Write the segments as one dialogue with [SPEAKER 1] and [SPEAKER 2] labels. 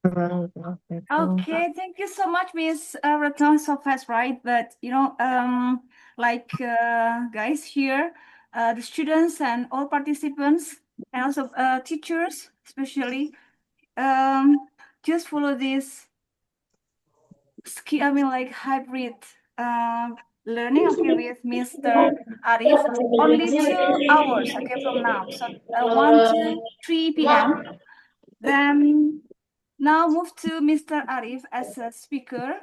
[SPEAKER 1] Okay, thank you so much, Miss Ratna. So fast, right? But guys here, the students and all participants, and also teachers, especially, just follow this hybrid learning, okay, with Mr. Arif. Only 2 hours, okay, from now. So 1 to 3 p.m. Then now move to Mr. Arif as a speaker,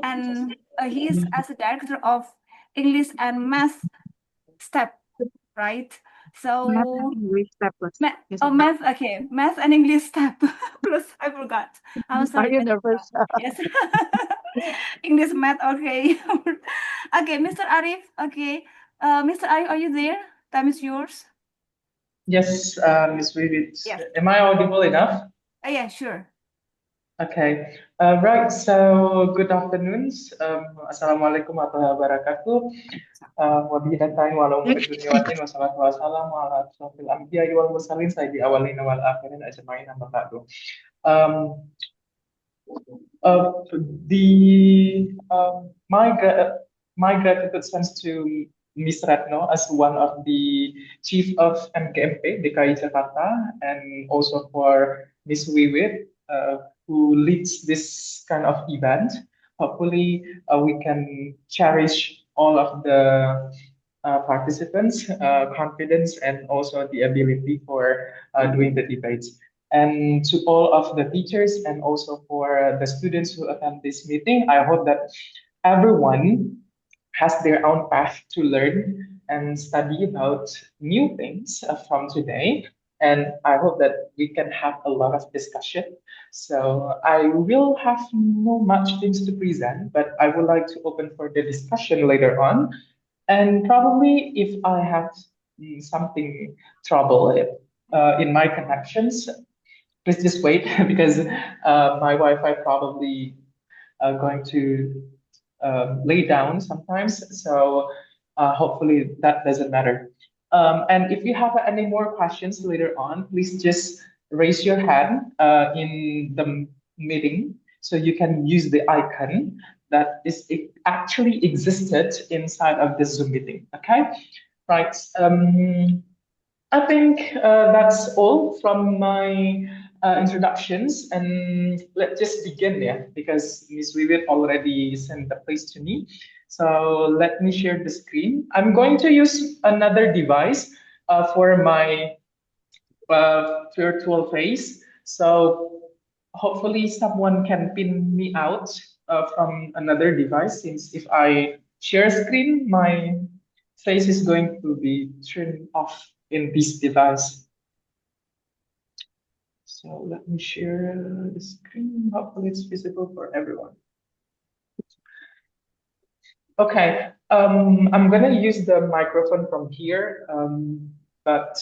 [SPEAKER 1] and he is as a director of English and Math step, right? So
[SPEAKER 2] English step plus.
[SPEAKER 1] math, okay, math and English step. Plus, I forgot. I'm sorry.
[SPEAKER 2] Are you nervous?
[SPEAKER 1] Yes. English math, okay. Okay, Mr. Arif, okay. Mr. Arif, are you there? Time is yours.
[SPEAKER 3] Yes, Ms. Vivid.
[SPEAKER 1] Yes.
[SPEAKER 3] Am I audible enough?
[SPEAKER 1] Yeah, sure.
[SPEAKER 3] Okay, right. So good afternoon. Assalamualaikum warahmatullahi wabarakatuh. Wabillahi walau biduniyatin wassalatu wassalamu ala asyrofil anbiya'i wal mursalin sayyidi awwalina wal akhirin ajma'in amma ba'du. Um, my gratitude stands to Miss Retno as one of the chief of MGMP DKI Jakarta, and also for Miss Wiwit, who leads this kind of event. Hopefully, we can cherish all of the participants' confidence and also the ability for doing the debates. And to all of the teachers and also for the students who attend this meeting, I hope that everyone has their own path to learn and study about new things from today. And I hope that we can have a lot of discussion. So I will have no much things to present, but I would like to open for the discussion later on. And probably if I have something trouble in my connections, please just wait because my Wi-Fi probably going to lay down sometimes. So hopefully that doesn't matter. And if you have any more questions later on, please just raise your hand in the meeting so you can use the icon that is actually existed inside of the Zoom meeting. Okay, right. I think that's all from my introductions, and let's just begin, yeah, because Ms. Vivian already sent the place to me. So let me share the screen. I'm going to use another device for my virtual face. So hopefully someone can pin me out from another device, since if I share screen, my face is going to be turned off in this device. So let me share the screen. Hopefully it's visible for everyone. Okay, I'm gonna use the microphone from here, but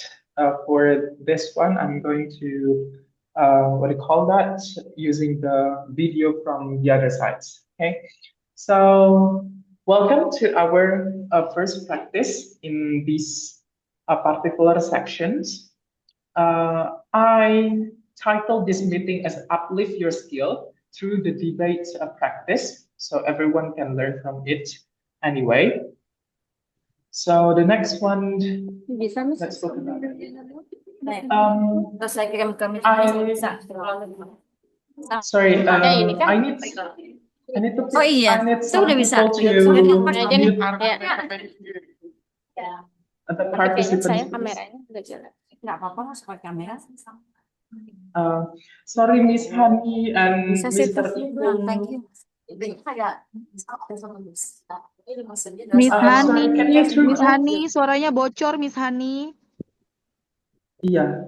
[SPEAKER 3] for this one, I'm going to, what do you call that? Using the video from the other sides, okay? So welcome to our first practice in these particular sections. I titled this meeting as Uplift Your Skill through the debate practice, so everyone can learn from it anyway. So the next one, let's look at sorry, I need to pick, I need some people to mute the participants. Sorry, Miss Hani and Mr. Ibu.
[SPEAKER 2] Thank you.
[SPEAKER 3] Miss Hani,
[SPEAKER 2] Miss Hani, suaranya bocor, Miss Hani.
[SPEAKER 3] Iya.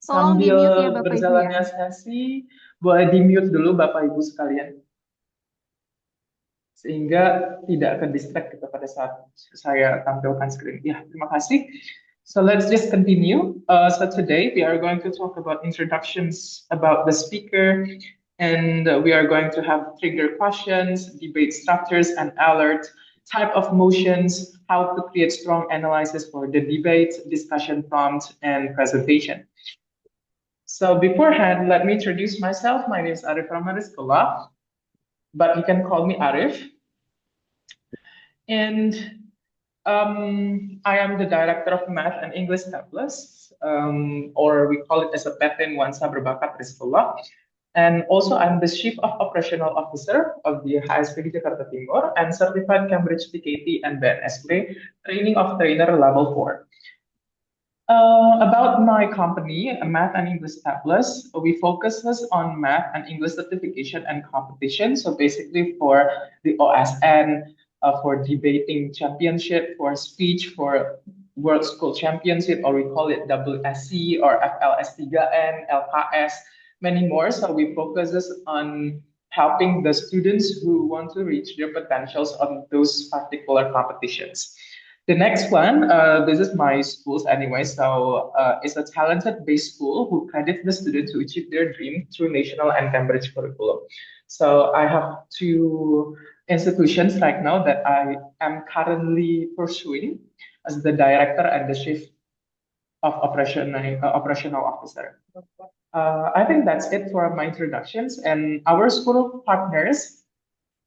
[SPEAKER 2] Tolong
[SPEAKER 3] Sambil
[SPEAKER 2] di-mute ya Bapak Ibu
[SPEAKER 3] berjalannya
[SPEAKER 2] ya.
[SPEAKER 3] sesi, boleh di-mute dulu Bapak Ibu sekalian. Sehingga tidak akan distract gitu pada saat saya tampilkan screen. Ya, terima kasih. So let's just continue. So today we are going to talk about introductions about the speaker, and we are going to have trigger questions, debate structures, and alert, type of motions, how to create strong analysis for the debate, discussion prompt, and presentation. So beforehand, let me introduce myself. My name is Arif Rahman Risqullah, but you can call me Arif. And I am the director of Math and English Tablets, or we call it as a Pelatihan Debat Risqullah. And also, I'm the Chief of Operational Officer of the HSPD Jakarta Timur and certified Cambridge PKT and BNSP training of trainer level 4. About my company, Math and English Tablets, we focuses on math and English certification and competition. So basically for the OSN, for debating championship, for speech, for World School Championship, or we call it WSC or FLS3N, LKS, many more. So we focuses on helping the students who want to reach their potentials on those particular competitions. The next one, this is my schools anyway. So it's a talented-based school who credits the students to achieve their dream through national and Cambridge curriculum. So I have two institutions right now that I am currently pursuing as the director and the chief of operational officer. I think that's it for my introductions. And our school partners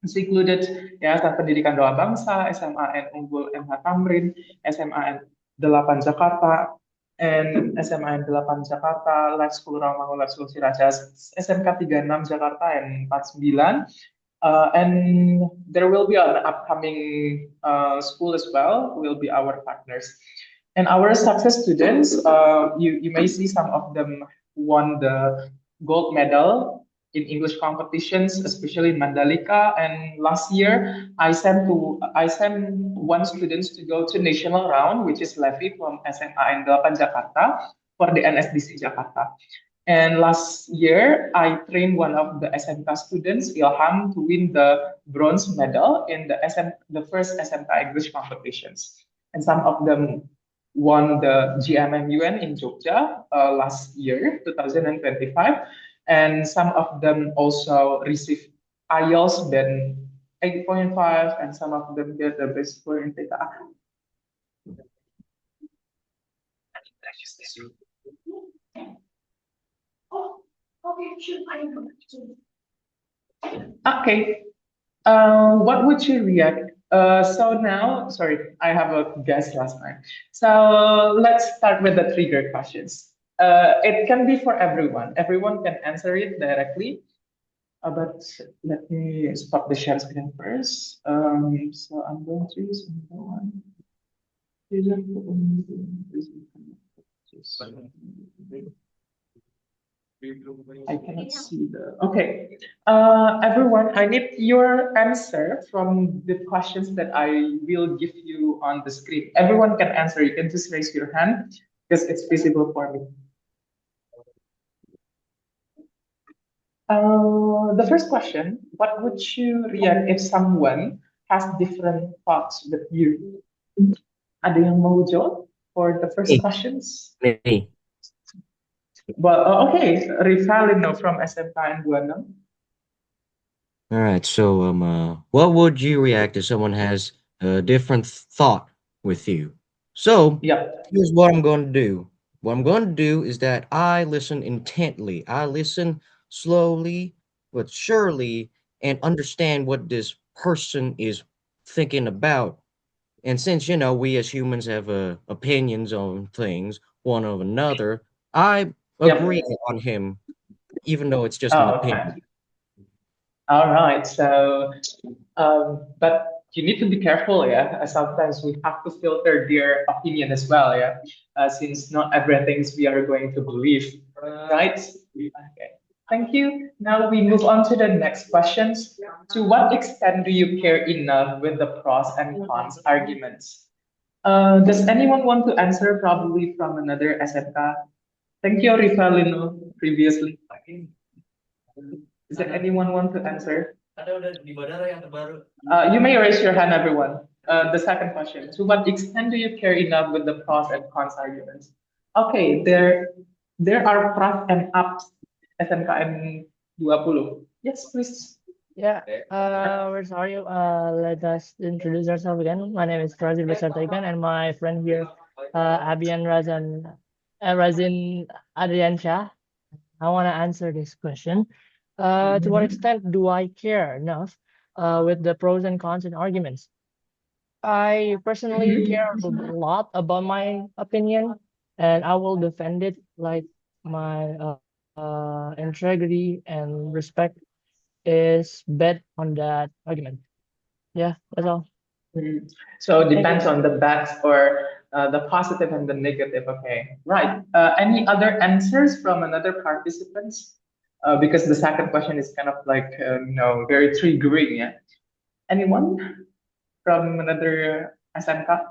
[SPEAKER 3] is included Yayasan Pendidikan Doa Bangsa, SMAN Unggul MH Tamrin, SMAN 8 Jakarta, and SMAN 8 Jakarta, Life School Rawamangun, Life School Ciracas, SMK 36 Jakarta, and 49. And there will be an upcoming school as well, will be our partners. And our success students, you may see some of them won the gold medal in English competitions, especially in Mandalika. And last year, I sent one student to go to national round, which is Levi from SMA 8 Jakarta for the NSDC Jakarta. And last year, I trained one of the SMK students, Ilham, to win the bronze medal in the first SMK English competitions. And some of them won the GMMUN in Jogja last year, 2025. And some of them also received IELTS then 8.5, and some of them get the best score in TKA. Okay. What would you react? So now, sorry, I have a guess last time. So let's start with the trigger questions. It can be for everyone. Everyone can answer it directly. But let me stop the share screen first. So I'm going to use one. I cannot see the. Okay, everyone, I need your answer from the questions that I will give you on the screen. Everyone can answer. You can just raise your hand because it's visible for me. The first question, what would you react if someone has different thoughts with you? Ada yang mau jawab for the first questions?
[SPEAKER 4] Me.
[SPEAKER 3] Well, okay, Rivalino from SMK and 26.
[SPEAKER 4] All right. So, what would you react if someone has a different thought with you? So,
[SPEAKER 3] Yep.
[SPEAKER 4] here's what I'm going to do. What I'm going to do is that I listen intently. I listen slowly but surely and understand what this person is thinking about. And since, we as humans have opinions on things, one of another, I
[SPEAKER 3] Yep.
[SPEAKER 4] agree on him, even though it's just an
[SPEAKER 3] Oh, okay.
[SPEAKER 4] opinion.
[SPEAKER 3] All right. So, but you need to be careful, yeah. Sometimes we have to filter their opinion as well, yeah. Since not everything we are going to believe, right? Okay. Thank you. Now we move on to the next questions. To what extent do you care enough with the pros and cons arguments? Does anyone want to answer? Probably from another SMK. Thank you, Rivalino, previously. Does anyone want to answer? You may raise your hand, everyone. The second question, to what extent do you care enough with the pros and cons arguments? Okay, there are pros and ups SMKM 20. Yes, please.
[SPEAKER 5] Yeah, we're sorry. Let us introduce ourselves again. My name is Razin Besartaikan, and my friend here, Abian Razin Adrian Shah. I want to answer this question. To what extent do I care enough with the pros and cons and arguments? I personally care a lot about my opinion, and I will defend it like my integrity and respect is bet on that argument. Yeah, that's all.
[SPEAKER 3] So it depends on the bets or the positive and the negative. Okay, right. Any other answers from another participants? Because the second question is kind of like very triggering. Yeah. Anyone from another SMK?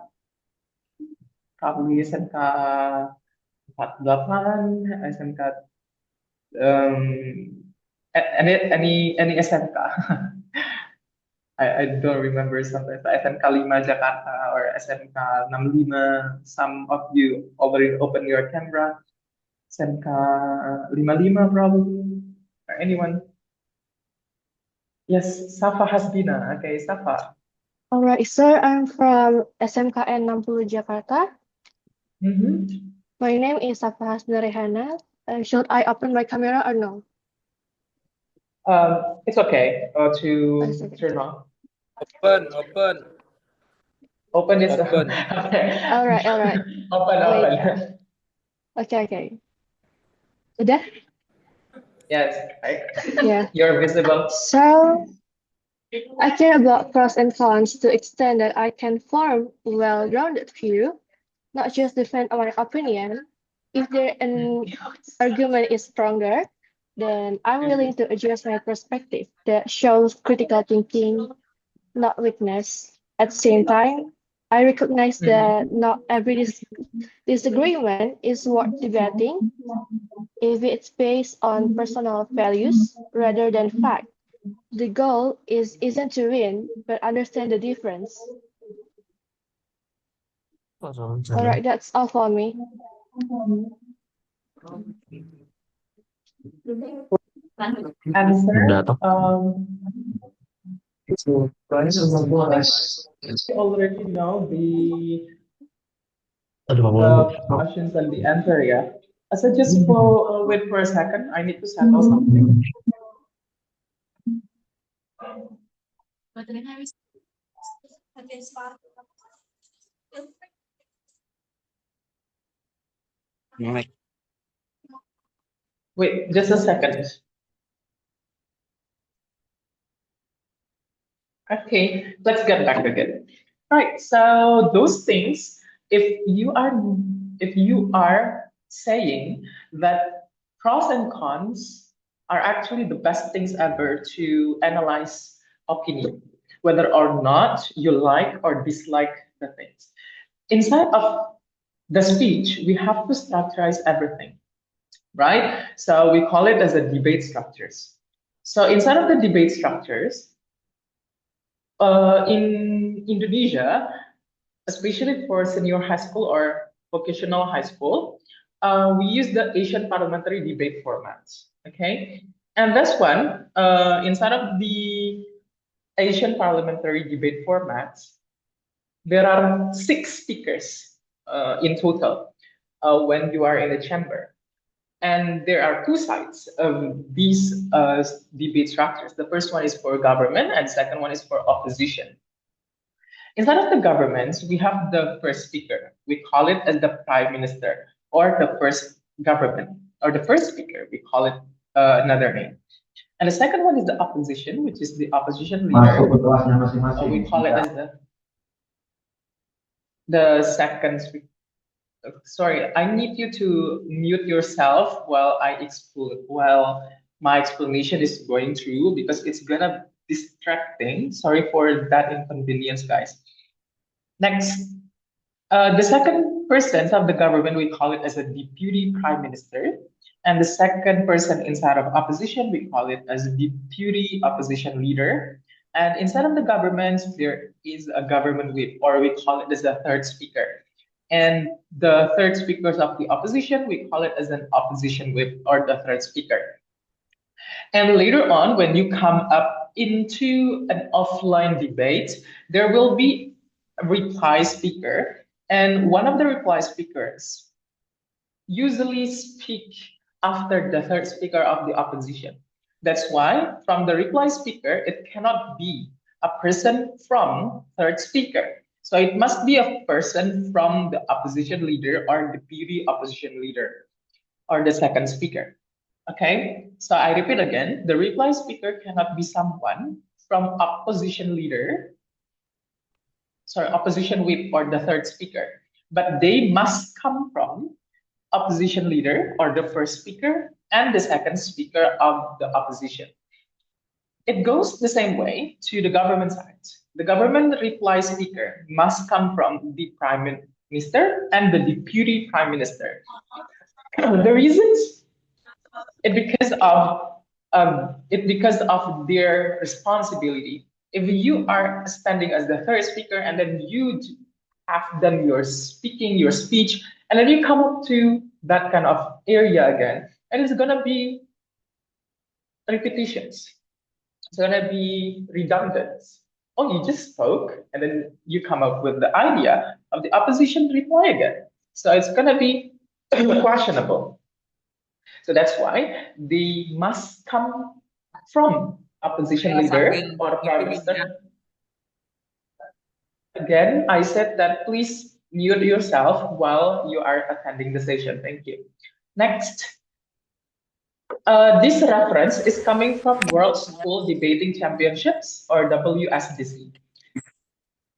[SPEAKER 3] Probably SMK 48, SMK any SMK. I don't remember sometimes SMK 5 Jakarta or SMK 65. Some of you already open your camera. SMK 55 probably. Or anyone? Yes, Safa Hasbina. Okay, Safa.
[SPEAKER 6] All right, sir, I'm from SMKN 60 Jakarta. My name is Safa Hasbina Rehana. Should I open my camera or no?
[SPEAKER 3] It's okay to
[SPEAKER 6] It's okay.
[SPEAKER 3] turn on.
[SPEAKER 7] Open.
[SPEAKER 3] Open is
[SPEAKER 7] Open.
[SPEAKER 3] okay.
[SPEAKER 6] All right.
[SPEAKER 3] Open.
[SPEAKER 6] Okay. Udah?
[SPEAKER 3] Yes, right.
[SPEAKER 6] Yeah.
[SPEAKER 3] You're visible.
[SPEAKER 6] So, I care about pros and cons to extent that I can form a well-rounded view, not just defend my opinion. If an argument is stronger, then I'm willing to adjust my perspective that shows critical thinking, not weakness. At the same time, I recognize that not every disagreement is worth debating if it's based on personal values rather than fact. The goal isn't to win, but understand the difference. All right, that's all for me.
[SPEAKER 3] Answer. I already know the questions and the answer. Yeah. So just wait for a second. I need to settle something. Wait, just a second. Okay, let's get back again. Right. So those things, if you are saying that pros and cons are actually the best things ever to analyze opinion, whether or not you like or dislike the things. Inside of the speech, we have to structurize everything, right? So we call it as a debate structures. So inside of the debate structures, in Indonesia, especially for senior high school or vocational high school, we use the Asian parliamentary debate formats. Okay, and this one, inside of the Asian parliamentary debate formats, there are 6 speakers in total when you are in the chamber. And there are 2 sides of these debate structures. The first one is for government, and second one is for opposition. Instead of the governments, we have the first speaker. We call it as the prime minister, or the first government, or the first speaker. We call it another name. And the second one is the opposition, which is the opposition leader. We call it as the second speaker. Sorry, I need you to mute yourself while my explanation is going through, because it's gonna distracting. Sorry for that inconvenience, guys. Next, the second person of the government, we call it as a deputy prime minister. And the second person inside of opposition, we call it as a deputy opposition leader. And inside of the government, there is a government whip, or we call it as a third speaker. And the third speakers of the opposition, we call it as an opposition whip, or the third speaker. And later on, when you come up into an offline debate, there will be a reply speaker. And one of the reply speakers usually speak after the third speaker of the opposition. That's why from the reply speaker, it cannot be a person from third speaker. So it must be a person from the opposition leader or deputy opposition leader or the second speaker. Okay, so I repeat again, the reply speaker cannot be someone from opposition leader, opposition whip or the third speaker, but they must come from opposition leader or the first speaker and the second speaker of the opposition. It goes the same way to the government side. The government reply speaker must come from the prime minister and the deputy prime minister. The reasons because of their responsibility. If you are standing as the third speaker and then you have done your speech, and then you come up to that kind of area again, and it's gonna be repetitions. It's gonna be redundant. Oh, you just spoke, and then you come up with the idea of the opposition reply again. So it's gonna be questionable. So that's why they must come from opposition leader or prime minister. Again, I said that please mute yourself while you are attending the session. Thank you. Next. This reference is coming from World School Debating Championships or WSDC.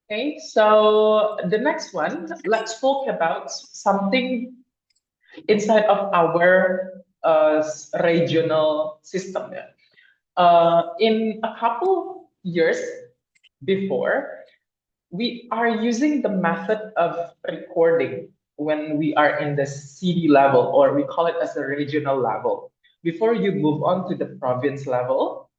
[SPEAKER 3] Okay, so the next one, let's talk about something inside of our regional system. In a couple years before, we are using the method of recording when we are in the city level, or we call it as a regional level, before you move on to the province level.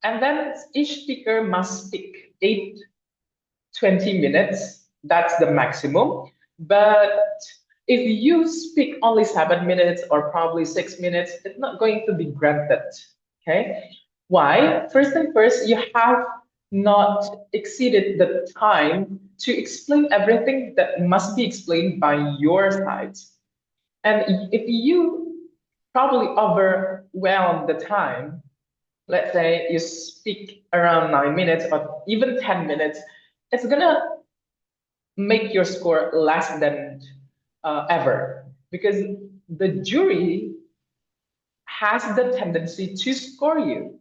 [SPEAKER 3] And then each speaker must speak 20 minutes. That's the maximum. But if you speak only 7 minutes or probably 6 minutes, it's not going to be granted. Okay? Why? First and first, you have not exceeded the time to explain everything that must be explained by your side. And if you probably overwhelm the time, let's say you speak around 9 minutes or even 10 minutes, it's gonna make your score less than ever, because the jury has the tendency to score you.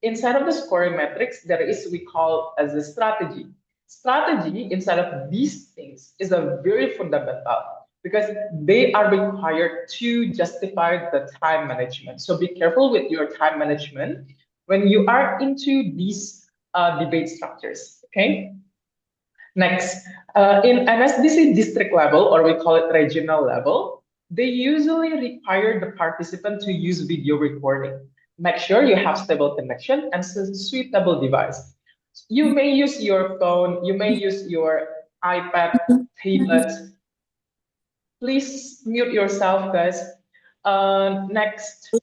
[SPEAKER 3] Inside of the scoring metrics, there is we call as a strategy. Strategy inside of these things is a very fundamental, because they are required to justify the time management. So be careful with your time management when you are into these debate structures, okay? Next, in MSDC district level, or we call it regional level, they usually require the participant to use video recording. Make sure you have stable connection and suitable device. You may use your phone, you may use your iPad, tablet. Please mute yourself, guys. Next.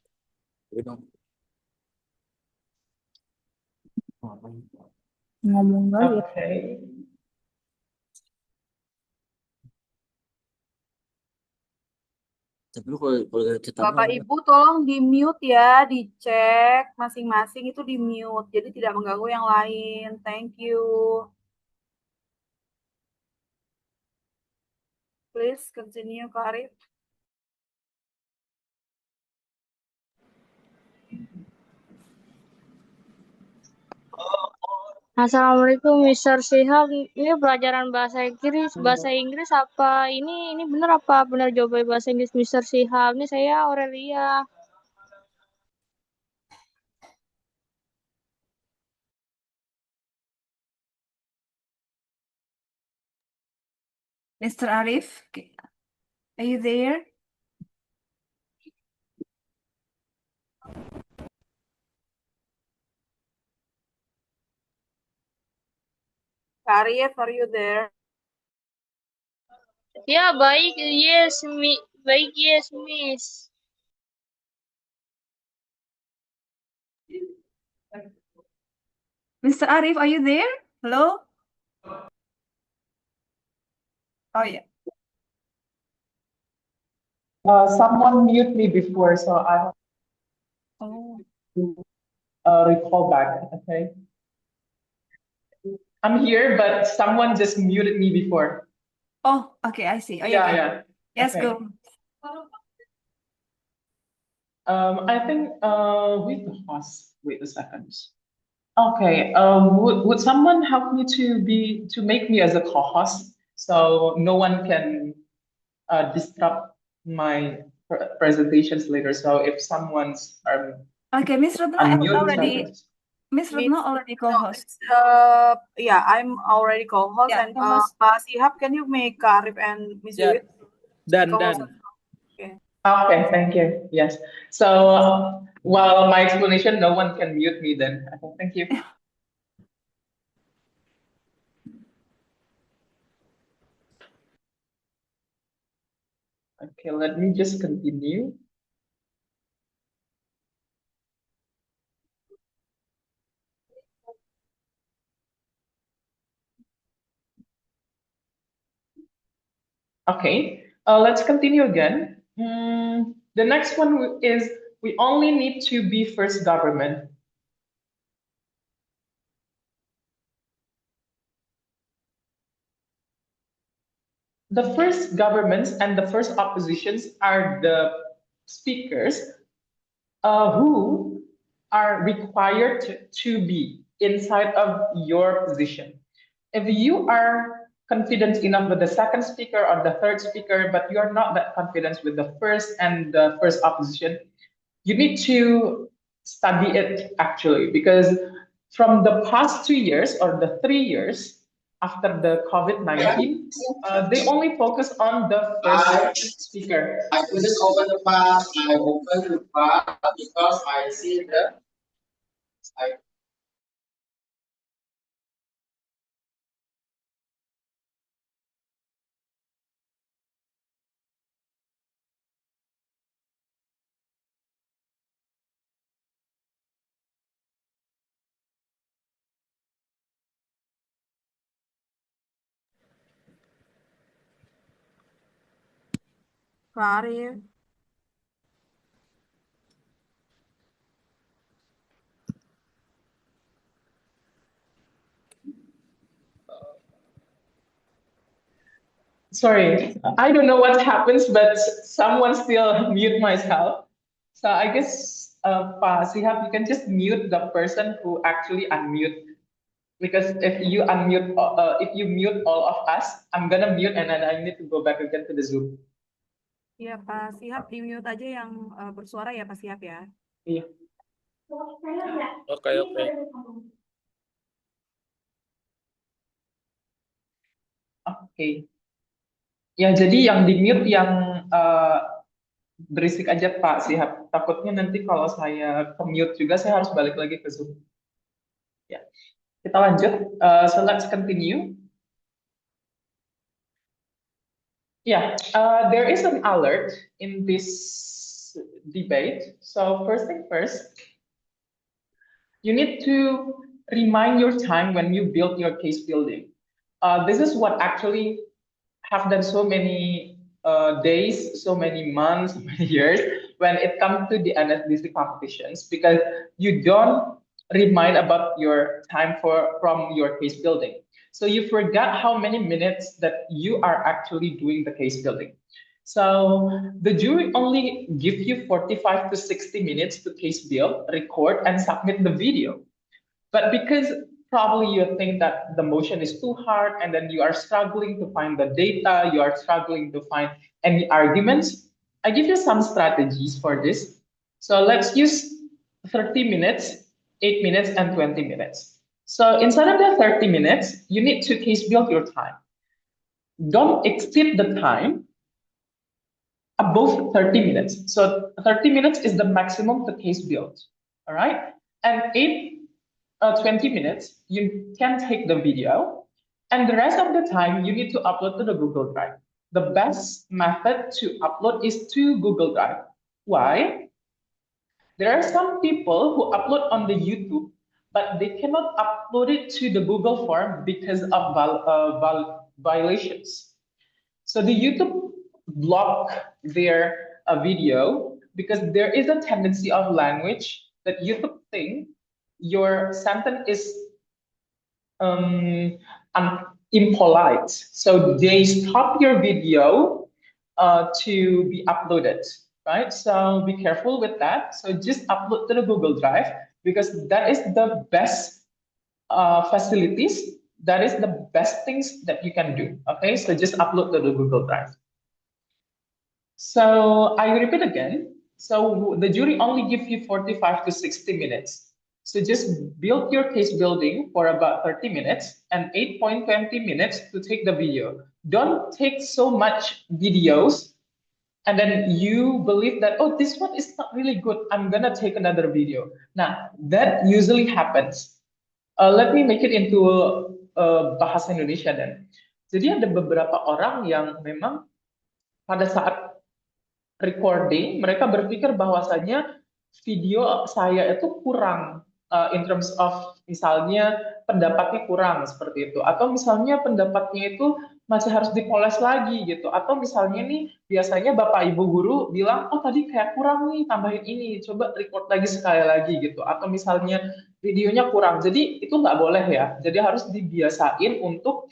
[SPEAKER 3] Okay.
[SPEAKER 1] Bapak Ibu tolong di mute ya, dicek masing-masing itu di mute, jadi tidak mengganggu yang lain. Thank you. Please continue, Kak Arif.
[SPEAKER 8] Assalamualaikum, Mr. Shihab. Ini pelajaran bahasa Inggris apa? Ini benar apa benar jawaban bahasa Inggris Mr. Shihab? Ini saya Aurelia.
[SPEAKER 1] Mr. Arif, are you there? Arif, are you there?
[SPEAKER 8] Ya, baik. Yes, baik. Yes, Miss.
[SPEAKER 1] Mr. Arif, are you there? Hello? Oh, yeah.
[SPEAKER 3] Someone mute me before, so I have
[SPEAKER 1] Oh.
[SPEAKER 3] to recall back. Okay. I'm here, but someone just muted me before.
[SPEAKER 1] Oh, okay, I see. Oh,
[SPEAKER 3] Yeah,
[SPEAKER 1] okay.
[SPEAKER 3] yeah.
[SPEAKER 1] Yes,
[SPEAKER 3] Okay.
[SPEAKER 1] go.
[SPEAKER 3] I think with the host. Wait a second. Okay. Would someone help me to make me as a co-host so no one can disrupt my presentations later? So if someone's
[SPEAKER 1] Okay, Miss Retno
[SPEAKER 3] unmute
[SPEAKER 1] already.
[SPEAKER 3] themselves.
[SPEAKER 1] Miss
[SPEAKER 9] Miss-
[SPEAKER 1] Retno already co-host.
[SPEAKER 9] Yeah, I'm already co-host,
[SPEAKER 1] Yeah,
[SPEAKER 9] and
[SPEAKER 1] co-host.
[SPEAKER 9] Pak Sihab, can you make Arif and Miss
[SPEAKER 7] Yeah.
[SPEAKER 9] Wiwit
[SPEAKER 7] Dan,
[SPEAKER 9] co-host?
[SPEAKER 7] Dan.
[SPEAKER 9] Okay.
[SPEAKER 3] Okay, thank you. Yes. So while my explanation, no one can mute me then. Okay, thank you. Okay, let me just continue. Okay, let's continue again. The next one is we only need to be first government. The first governments and the first oppositions are the speakers who are required to be inside of your position. If you are confident enough with the second speaker or the third speaker, but you are not that confident with the first and the first opposition, you need to study it actually, because from the past 2 years or the 3 years after the COVID-19, they only focus on the first speaker.
[SPEAKER 10] I couldn't open the file. I opened the file because I see the. I
[SPEAKER 9] Pak Arif.
[SPEAKER 3] Sorry, I don't know what happens, but someone still mute myself. So I guess, Pak Sihab, you can just mute the person who actually unmute. Because if you unmute, if you mute all of us, I'm gonna mute and then I need to go back again to the Zoom.
[SPEAKER 9] Iya, Pak Sihab di mute aja yang bersuara ya, Pak Sihab ya.
[SPEAKER 3] Iya.
[SPEAKER 7] Oke, oke.
[SPEAKER 3] Oke. Ya, jadi yang di mute yang berisik aja Pak Sihab. Takutnya nanti kalau saya ke mute juga, saya harus balik lagi ke Zoom. Ya, kita lanjut. So let's continue. Yeah, there is an alert in this debate. So first thing first, you need to remind your time when you build your case building. This is what actually have done so many days, so many months, so many years when it comes to the NSDC competitions, because you don't remind about your time from your case building. So you forgot how many minutes that you are actually doing the case building. So the jury only give you 45 to 60 minutes to case build, record, and submit the video. But because probably you think that the motion is too hard and then you are struggling to find the data, you are struggling to find any arguments, I give you some strategies for this. So let's use 30 minutes, 8 minutes, and 20 minutes. So instead of the 30 minutes, you need to case build your time. Don't exceed the time above 30 minutes. So 30 minutes is the maximum the case build. All right. And 20 minutes, you can take the video. And the rest of the time, you need to upload to the Google Drive. The best method to upload is to Google Drive. Why? There are some people who upload on the YouTube, but they cannot upload it to the Google form because of violations. So the YouTube block their a video, because there is a tendency of language that YouTube think your sentence is impolite. So they stop your video to be uploaded, right? So be careful with that. So just upload to the Google Drive, because that is the best facilities. That is the best things that you can do. Okay, so just upload to the Google Drive. So I repeat again. So the jury only gives you 45 to 60 minutes. So just build your case building for about 30 minutes and 8.20 minutes to take the video. Don't take so much videos and then you believe that, oh, this one is not really good, I'm gonna take another video. Nah, that usually happens. Let me make it into bahasa Indonesia then. Jadi ada beberapa orang yang memang pada saat recording, mereka berpikir bahwasanya video saya itu kurang in terms of misalnya pendapatnya kurang seperti itu, atau misalnya pendapatnya itu masih harus dipoles lagi gitu, atau misalnya nih biasanya bapak ibu guru bilang, oh tadi kayak kurang nih, tambahin ini, coba record lagi sekali lagi gitu, atau misalnya videonya kurang. Jadi itu nggak boleh ya, jadi harus dibiasain untuk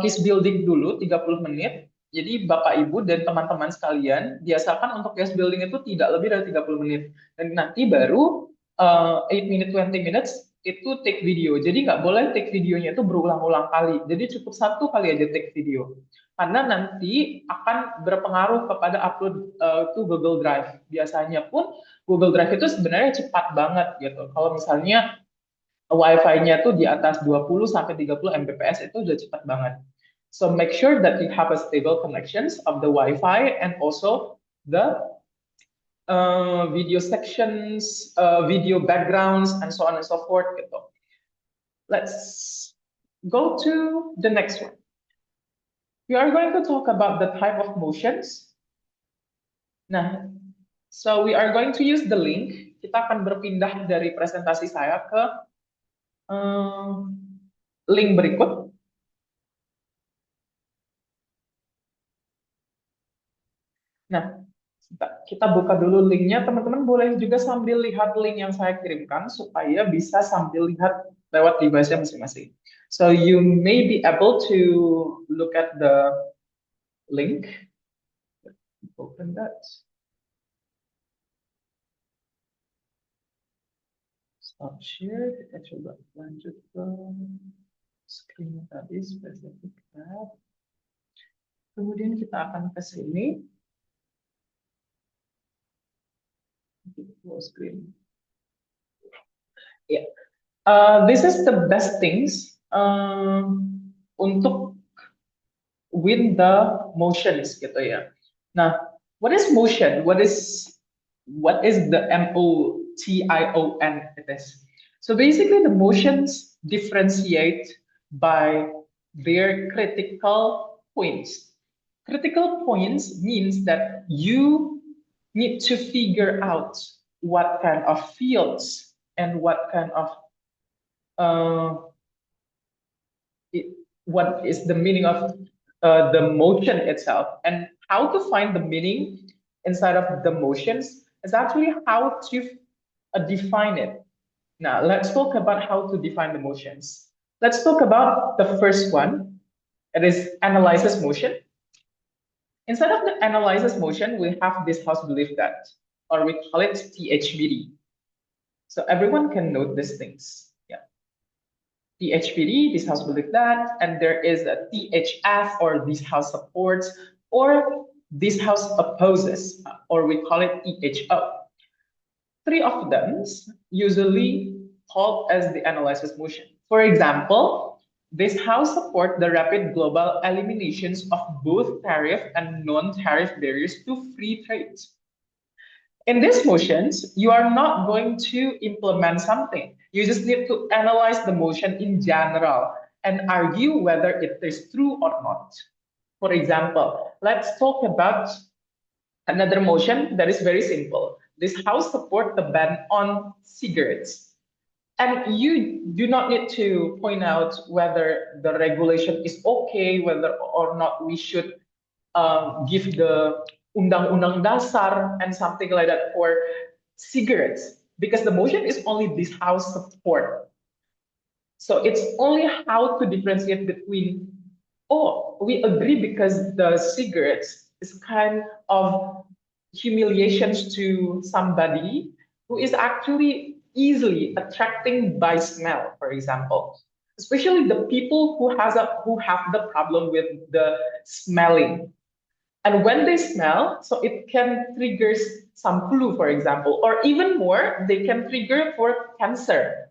[SPEAKER 3] case building dulu 30 menit. Jadi Bapak Ibu dan teman-teman sekalian biasakan untuk case building itu tidak lebih dari 30 menit. Dan nanti baru 8 minute 20 minutes itu take video. Jadi nggak boleh take videonya itu berulang-ulang kali. Jadi cukup satu kali aja take video. Karena nanti akan berpengaruh kepada upload to Google Drive. Biasanya pun Google Drive itu sebenarnya cepat banget gitu. Kalau misalnya Wi-Fi-nya tuh di atas 20 sampai 30 Mbps itu udah cepat banget. So make sure that you have a stable connections of the Wi-Fi and also the video sections, video backgrounds, and so on and so forth gitu. Let's go to the next one. We are going to talk about the type of motions. Nah, so we are going to use the link. Kita akan berpindah dari presentasi saya ke link berikut. Nah, kita buka dulu linknya. Teman-teman boleh juga sambil lihat link yang saya kirimkan supaya bisa sambil lihat lewat device-nya masing-masing. So you may be able to look at the link. Open that. Stop share. Kita coba lanjut ke screen tadi spesifik tab. Kemudian kita akan ke sini. Full screen. Yeah. This is the best things untuk win the motions gitu ya. Nah, what is motion? What is the MOTION it is? So basically the motions differentiate by their critical points. Critical points means that you need to figure out what kind of fields and what kind of what is the meaning of the motion itself, and how to find the meaning inside of the motions is actually how to define it. Now let's talk about how to define the motions. Let's talk about the first one. It is analysis motion. Inside of the analysis motion, we have this house belief that, or we call it THBD. So everyone can note these things. Yeah. THBD, this house belief that, and there is a THF, or this house supports, or this house opposes, or we call it THO. Three of them usually called as the analysis motion. For example, this house supports the rapid global eliminations of both tariff and non-tariff barriers to free trade. In these motions, you are not going to implement something. You just need to analyze the motion in general and argue whether it is true or not. For example, let's talk about another motion that is very simple. This house supports the ban on cigarettes. And you do not need to point out whether the regulation is okay, whether or not we should give the undang-undang dasar and something like that for cigarettes, because the motion is only this house support. So it's only how to differentiate between, oh, we agree because the cigarettes is kind of humiliations to somebody who is actually easily attracting by smell, for example. Especially the people who have the problem with the smelling. And when they smell, so it can trigger some flu, for example, or even more, they can trigger for cancer.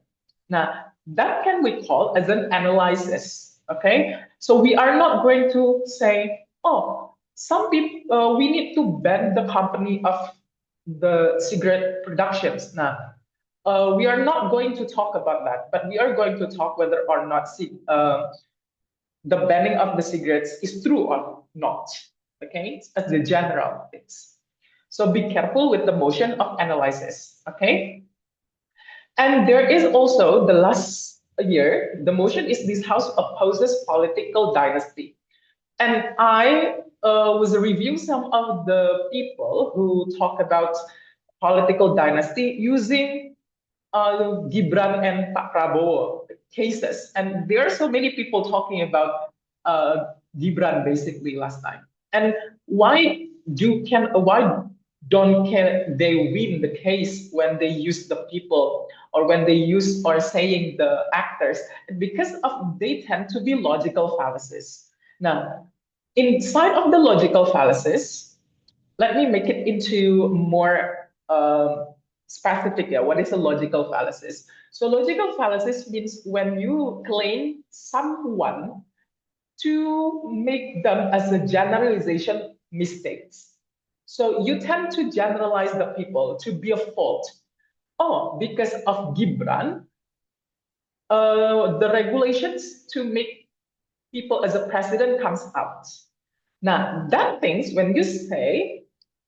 [SPEAKER 3] Now, that can be called as an analysis, okay? So we are not going to say, oh, some people, we need to ban the company of the cigarette productions. Now, we are not going to talk about that, but we are going to talk whether or not the banning of the cigarettes is true or not, okay? As the general things. So be careful with the motion of analysis, okay? And there is also the last year, the motion is this house opposes political dynasty. And I was reviewing some of the people who talk about political dynasty using Gibran and Pak Prabowo cases. And there are so many people talking about Gibran basically last time. And why can they win the case when they use the people or when they use or saying the actors? Because of they tend to be logical fallacies. Now, inside of the logical fallacies, let me make it into more specific. Yeah, what is a logical fallacies? So logical fallacies means when you claim someone to make them as a generalization mistakes. So you tend to generalize the people to be a fault. Oh, because of Gibran, the regulations to make people as a president comes out. Now, that things, when you say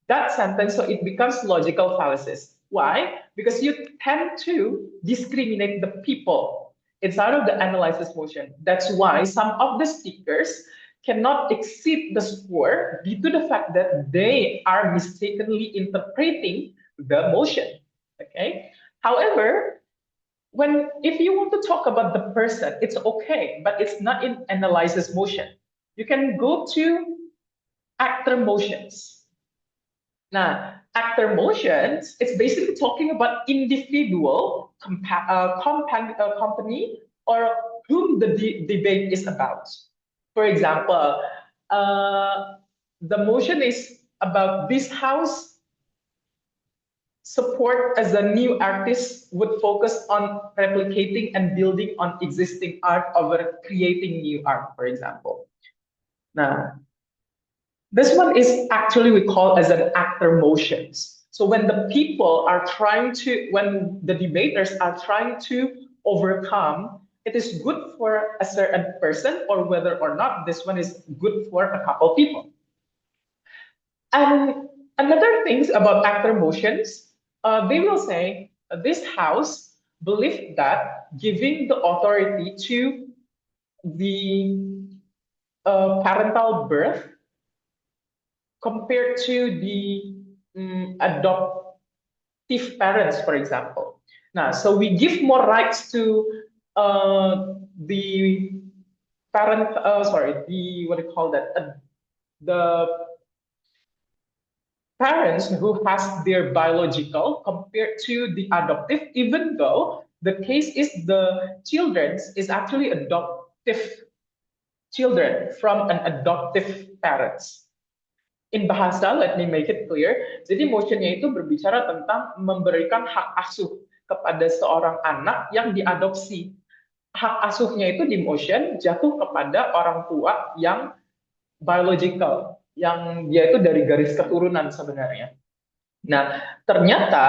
[SPEAKER 3] that sentence, so it becomes logical fallacies. Why? Because you tend to discriminate the people inside of the analysis motion. That's why some of the speakers cannot exceed the score due to the fact that they are mistakenly interpreting the motion. Okay. However, if you want to talk about the person, it's okay, but it's not in analysis motion. You can go to actor motions. Now, actor motions, it's basically talking about individual company or whom the debate is about. For example, the motion is about this house support as a new artist would focus on replicating and building on existing art over creating new art, for example. Now, this one is actually we call as an actor motions. So when the people are when the debaters are trying to overcome, it is good for a certain person or whether or not this one is good for a couple people. And another things about actor motions, they will say this house believes that giving the authority to the parental birth compared to the adoptive parents, for example. Now, so we give more rights to the parent, what do you call that? The parents who has their biological compared to the adoptive, even though the case is the children is actually adoptive children from an adoptive parents. In bahasa, let me make it clear. Jadi motionnya itu berbicara tentang memberikan hak asuh kepada seorang anak yang diadopsi. Hak asuhnya itu di motion jatuh kepada orang tua yang biological, yang dia itu dari garis keturunan sebenarnya. Nah, ternyata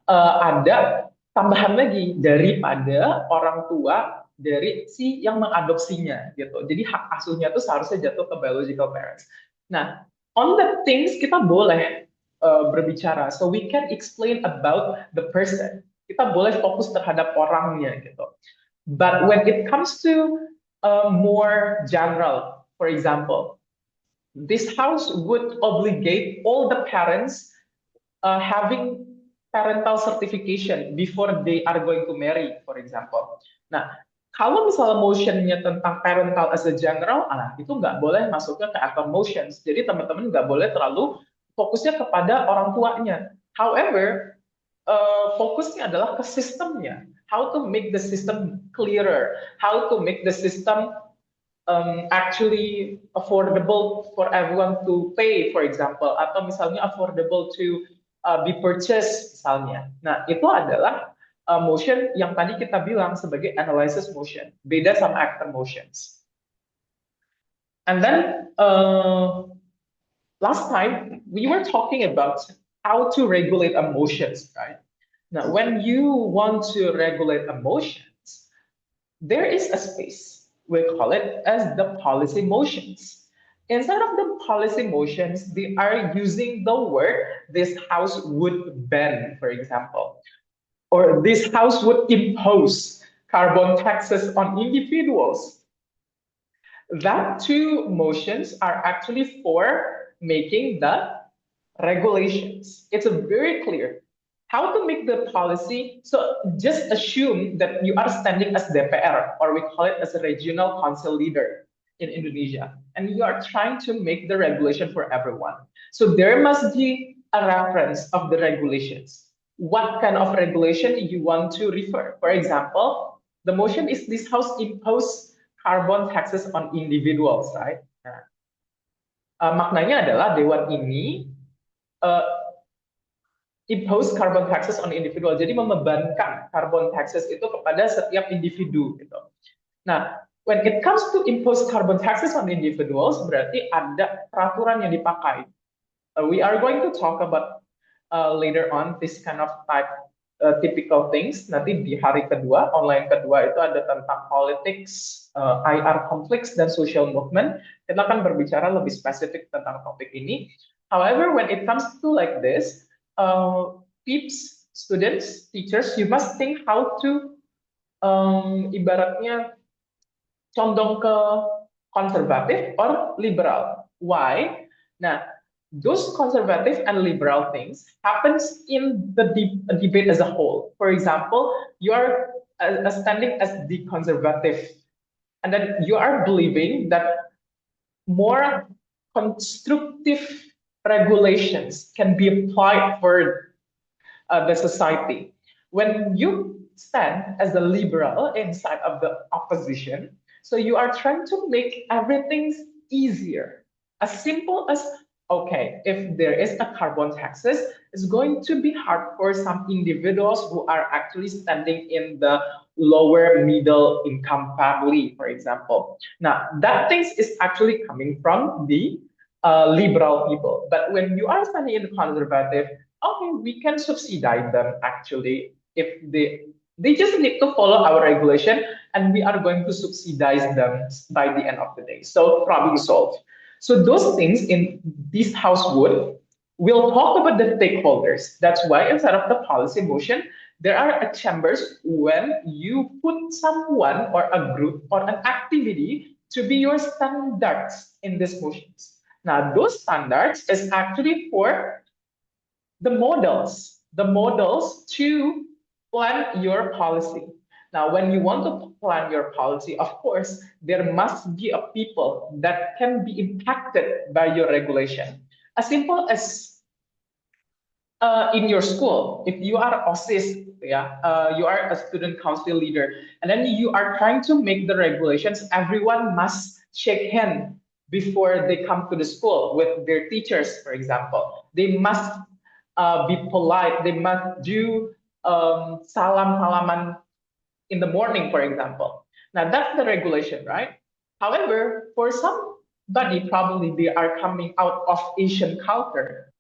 [SPEAKER 3] ada tambahan lagi daripada orang tua dari si yang mengadopsinya gitu. Jadi hak asuhnya itu seharusnya jatuh ke biological parents. Nah, on the things kita boleh berbicara, so we can explain about the person. Kita boleh fokus terhadap orangnya gitu. But when it comes to more general, for example, this house would obligate all the parents having parental certification before they are going to marry, for example. Nah, kalau misalnya motionnya tentang parental as a general, itu nggak boleh masuknya ke actor motions. Jadi teman-teman nggak boleh terlalu fokusnya kepada orang tuanya. However, fokusnya adalah ke sistemnya. How to make the system clearer, how to make the system actually affordable for everyone to pay, for example, atau misalnya affordable to be purchased, misalnya. Nah, itu adalah motion yang tadi kita bilang sebagai analysis motion, beda sama actor motions. And then last time we were talking about how to regulate emotions, right? Now, when you want to regulate emotions, there is a space. We call it as the policy motions. Inside of the policy motions, they are using the word this house would ban, for example, or this house would impose carbon taxes on individuals. That two motions are actually for making the regulations. It's very clear how to make the policy. So just assume that you are standing as DPR, or we call it as a regional council leader in Indonesia, and you are trying to make the regulation for everyone. So there must be a reference of the regulations. What kind of regulation you want to refer? For example, the motion is this house impose carbon taxes on individuals, right? Maknanya adalah dewan ini impose carbon taxes on individual. Jadi membebankan carbon taxes itu kepada setiap individu gitu. Nah, when it comes to impose carbon taxes on individuals, berarti ada peraturan yang dipakai. We are going to talk about later on this kind of typical things. Nanti di hari kedua, online kedua itu ada tentang politics, IR conflicts, dan social movement. Kita akan berbicara lebih spesifik tentang topik ini. However, when it comes to like this, peeps, students, teachers, you must think how to ibaratnya condong ke konservatif or liberal. Why? Nah, those conservative and liberal things happens in the debate as a whole. For example, you are standing as the conservative, and then you are believing that more constructive regulations can be applied for the society. When you stand as a liberal inside of the opposition, so you are trying to make everything easier. As simple as, okay, if there is a carbon taxes, it's going to be hard for some individuals who are actually standing in the lower middle income family, for example. Now, that things is actually coming from the liberal people. But when you are standing in the conservative, okay, we can subsidize them actually if they just need to follow our regulation, and we are going to subsidize them by the end of the day. So problem solved. So those things in this house we'll talk about the stakeholders. That's why inside of the policy motion, there are chambers when you put someone or a group or an activity to be your standards in these motions. Now, those standards is actually for the models to plan your policy. Now, when you want to plan your policy, of course, there must be a people that can be impacted by your regulation. As simple as in your school, if you are OSIS, you are a student council leader, and then you are trying to make the regulations, everyone must shake hands before they come to the school with their teachers, for example. They must be polite. They must do salam-salaman in the morning, for example. Now, that's the regulation, right? However, for somebody, probably they are coming out of Asian culture.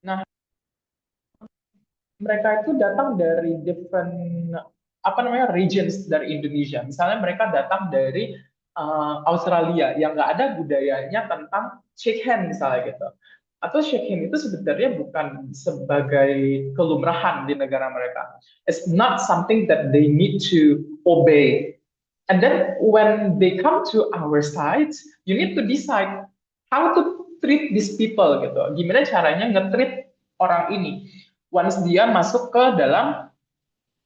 [SPEAKER 3] Nah, mereka itu datang dari different regions dari Indonesia. Misalnya mereka datang dari Australia yang nggak ada budayanya tentang shake hand misalnya gitu. Atau shake hand itu sebenarnya bukan sebagai kelumrahan di negara mereka. It's not something that they need to obey And then when they come to our side, you need to decide how to treat these people gitu. Gimana caranya nge-treat orang ini once dia masuk ke dalam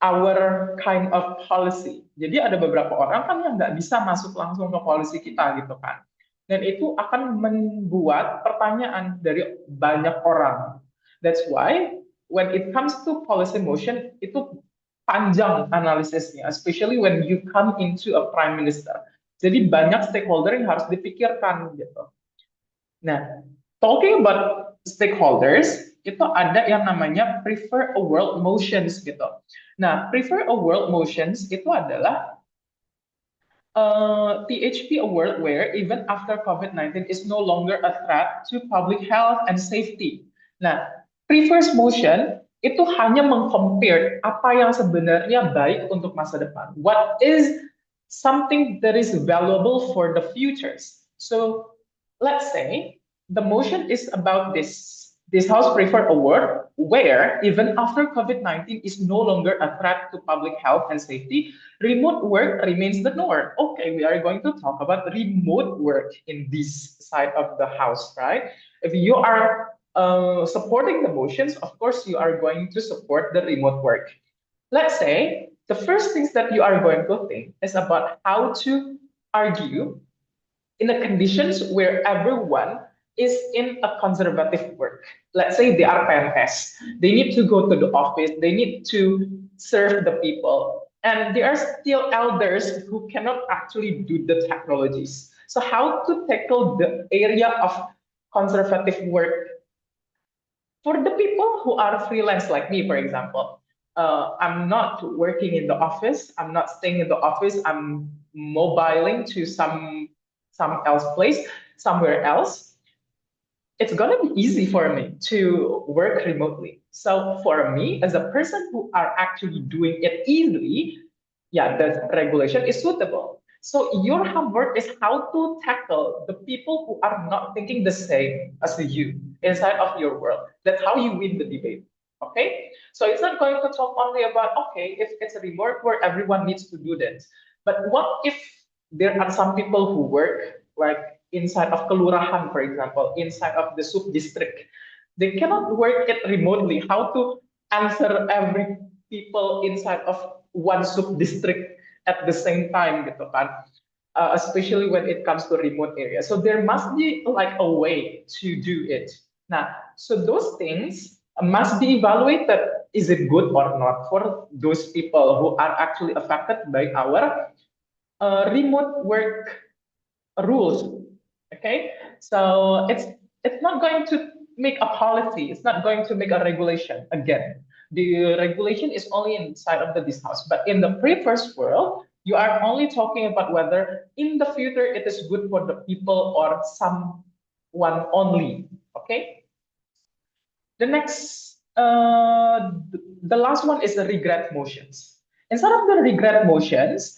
[SPEAKER 3] our kind of policy. Jadi ada beberapa orang kan yang nggak bisa masuk langsung ke policy kita gitu kan. Dan itu akan membuat pertanyaan dari banyak orang. That's why when it comes to policy motion, itu panjang analisisnya, especially when you come into a prime minister. Jadi banyak stakeholder yang harus dipikirkan gitu. Nah, talking about stakeholders, itu ada yang namanya prefer a world motions gitu. Nah, prefer a world motions itu adalah THP, a world where even after COVID-19 is no longer a threat to public health and safety. Nah, prefers motion itu hanya mengcompare apa yang sebenarnya baik untuk masa depan. What is something that is valuable for the futures? So, let's say the motion is about this. This house prefer a world where even after COVID-19 is no longer a threat to public health and safety, remote work remains the norm. Okay, we are going to talk about remote work in this side of the house, right? If you are supporting the motions, of course, you are going to support the remote work. Let's say the first things that you are going to think is about how to argue in the conditions where everyone is in a conservative work. Let's say they are PNS. They need to go to the office. They need to serve the people. And there are still elders who cannot actually do the technologies. So how to tackle the area of conservative work for the people who are freelance like me, for example? I'm not working in the office. I'm not staying in the office. I'm mobiling to some else place, somewhere else. It's gonna be easy for me to work remotely. So for me, as a person who are actually doing it easily, yeah, the regulation is suitable. So your homework is how to tackle the people who are not thinking the same as you inside of your world. That's how you win the debate. Okay? So it's not going to talk only about, okay, if it's a remote work, everyone needs to do this. But what if there are some people who work like inside of kelurahan, for example, inside of the sub-district. They cannot work it remotely. How to answer every people inside of one sub-district at the same time, gitu kan? Especially when it comes to remote area. So there must be like a way to do it. Now, so those things must be evaluated. Is it good or not for those people who are actually affected by our remote work rules? Okay, so it's not going to make a policy. It's not going to make a regulation. Again, the regulation is only inside of this house. But in the pre-first world, you are only talking about whether in the future it is good for the people or someone only. Okay. The next, the last one is the regret motions. Instead of the regret motions,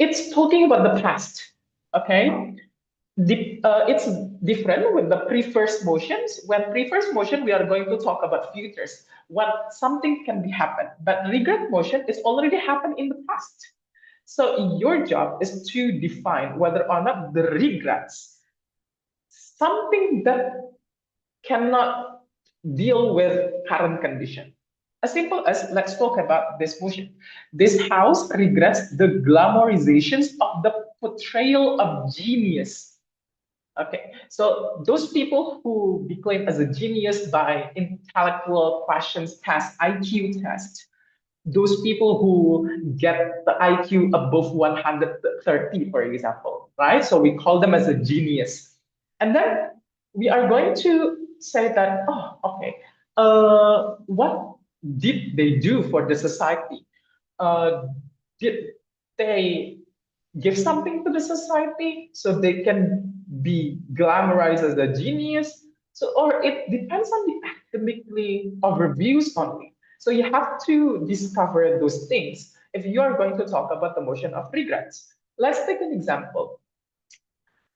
[SPEAKER 3] it's talking about the past. Okay. It's different with the pre-first motions. When pre-first motion, we are going to talk about futures, what something can be happen. But regret motion is already happened in the past. So your job is to define whether or not the regrets, something that cannot deal with current condition. As simple as, let's talk about this motion. This house regrets the glamorizations of the portrayal of genius. Okay, so those people who be claimed as a genius by intellectual questions test, IQ test, those people who get the IQ above 130, for example, right? So we call them as a genius. And then we are going to say that, oh, okay, what did they do for the society? Did they give something to the society so they can be glamorized as a genius? So, or it depends on the academically overviews only. So you have to discover those things if you are going to talk about the motion of regrets. Let's take an example.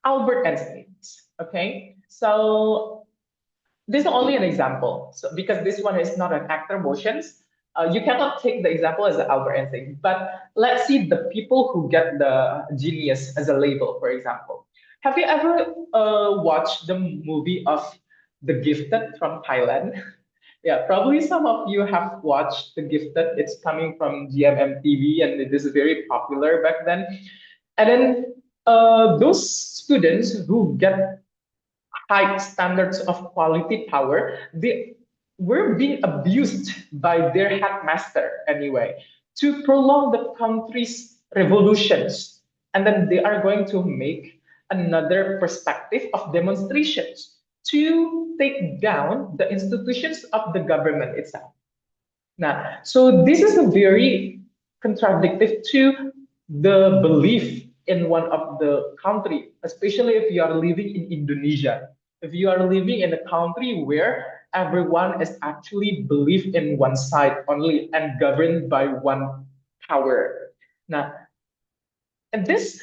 [SPEAKER 3] Albert Einstein. Okay, so this is only an example. So because this one is not an actor motions, You cannot take the example as Albert Einstein, but let's see the people who get the genius as a label, for example. Have you ever watched the movie of The Gifted from Thailand? Yeah, probably some of you have watched The Gifted. It's coming from GMM and it is very popular back then. And then those students who get high standards of quality power, they were being abused by their headmaster anyway to prolong the country's revolutions. And then they are going to make another perspective of demonstrations to take down the institutions of the government itself. Now, so this is a very contradictory to the belief in one of the country, especially if you are living in Indonesia. If you are living in a country where everyone is actually believed in one side only and governed by one power. Now, and this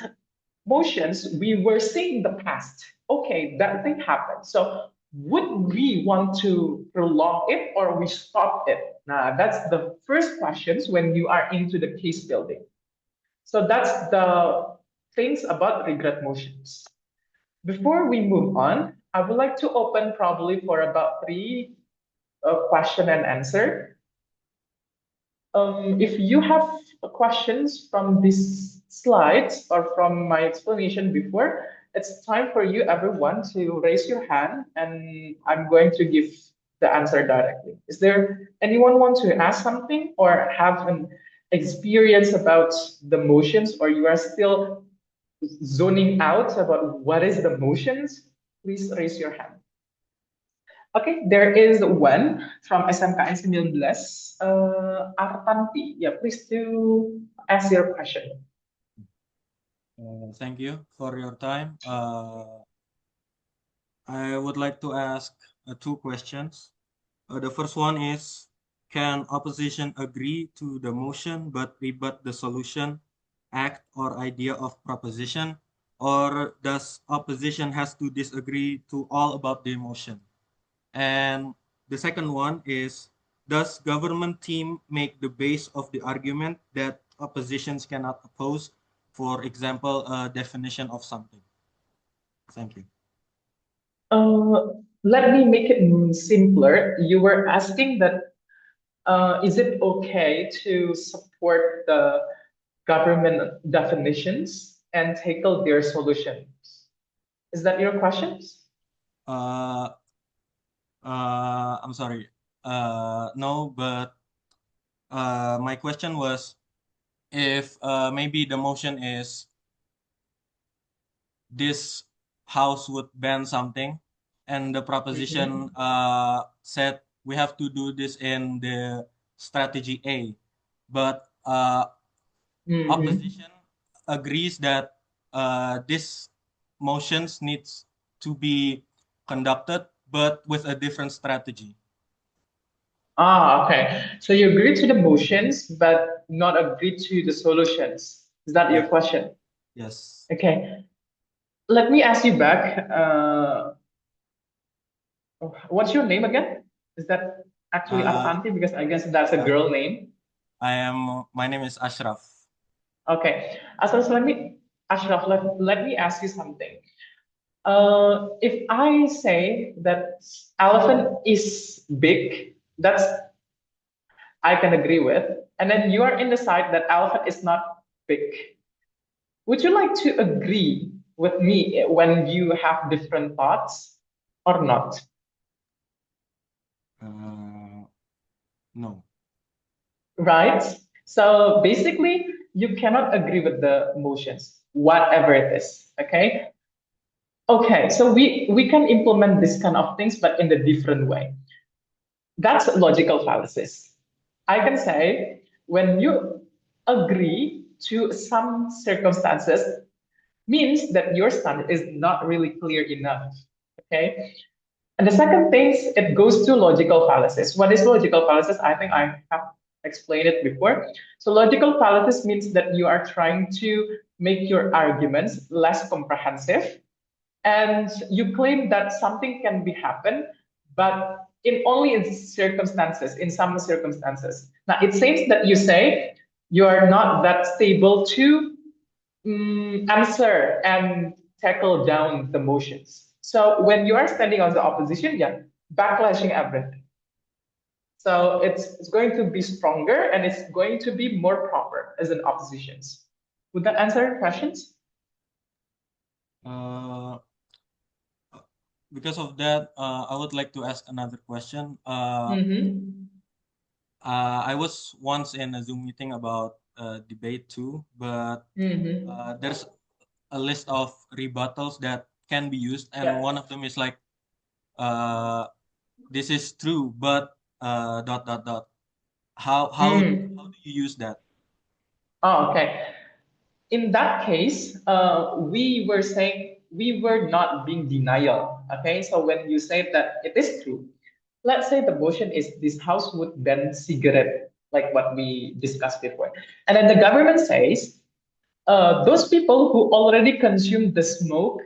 [SPEAKER 3] motions we were seeing in the past. Okay, that thing happened. So would we want to prolong it or we stop it? Now, that's the first questions when you are into the case building. So that's the things about regret motions. Before we move on, I would like to open probably for about 3 question and answer. If you have questions from these slides or from my explanation before, it's time for you, everyone, to raise your hand and I'm going to give the answer directly. Is there anyone want to ask something or have an experience about the motions, or you are still zoning out about what is the motions? Please raise your hand. Okay, there is one from SMKN 19, Artanti. Yeah, please do ask your question.
[SPEAKER 11] Thank you for your time. I would like to ask 2 questions. The first one is, can opposition agree to the motion but rebut the solution, act, or idea of proposition? Or does opposition has to disagree to all about the motion? And the second one is, does government team make the base of the argument that oppositions cannot oppose, for example, a definition of something? Thank you.
[SPEAKER 3] Let me make it simpler. You were asking that is it okay to support the government definitions and tackle their solutions? Is that your questions?
[SPEAKER 11] I'm sorry. No, but my question was, if maybe the motion is this house would ban something, and the proposition said we have to do this in the strategy A, but opposition agrees that this motions needs to be conducted, but with a different strategy.
[SPEAKER 3] Okay. So you agree to the motions, but not agree to the solutions. Is that your question?
[SPEAKER 11] Yes.
[SPEAKER 3] Okay. Let me ask you back. What's your name again? Is that actually Asanti? Because I guess that's a girl name.
[SPEAKER 11] My name is Ashraf.
[SPEAKER 3] Okay. Ashraf, let me ask you something. If I say that elephant is big, that's I can agree with. And then you are in the side that elephant is not big. Would you like to agree with me when you have different thoughts or not?
[SPEAKER 11] No.
[SPEAKER 3] Right? So basically, you cannot agree with the motions, whatever it is. Okay? Okay, so we can implement this kind of things, but in a different way. That's logical fallacies. I can say when you agree to some circumstances, means that your stand is not really clear enough. Okay. And the second thing, it goes to logical fallacies. What is logical fallacies? I think I have explained it before. So logical fallacies means that you are trying to make your arguments less comprehensive, and you claim that something can be happen, but only in circumstances, in some circumstances. Now, it seems that you say you are not that stable to answer and tackle down the motions. So when you are standing on the opposition, yeah, backlashing everything. So it's going to be stronger and it's going to be more proper as an oppositions. Would that answer your questions?
[SPEAKER 11] Because of that, I would like to ask another question. I was once in a Zoom meeting about debate too, but there's a list of rebuttals that can be used, and one of them is like, this is true, but ... How do you use that?
[SPEAKER 3] Oh, okay. In that case, we were saying we were not being denial. Okay, so when you say that it is true, let's say the motion is this house would ban cigarette, like what we discussed before, and then the government says those people who already consume the smoke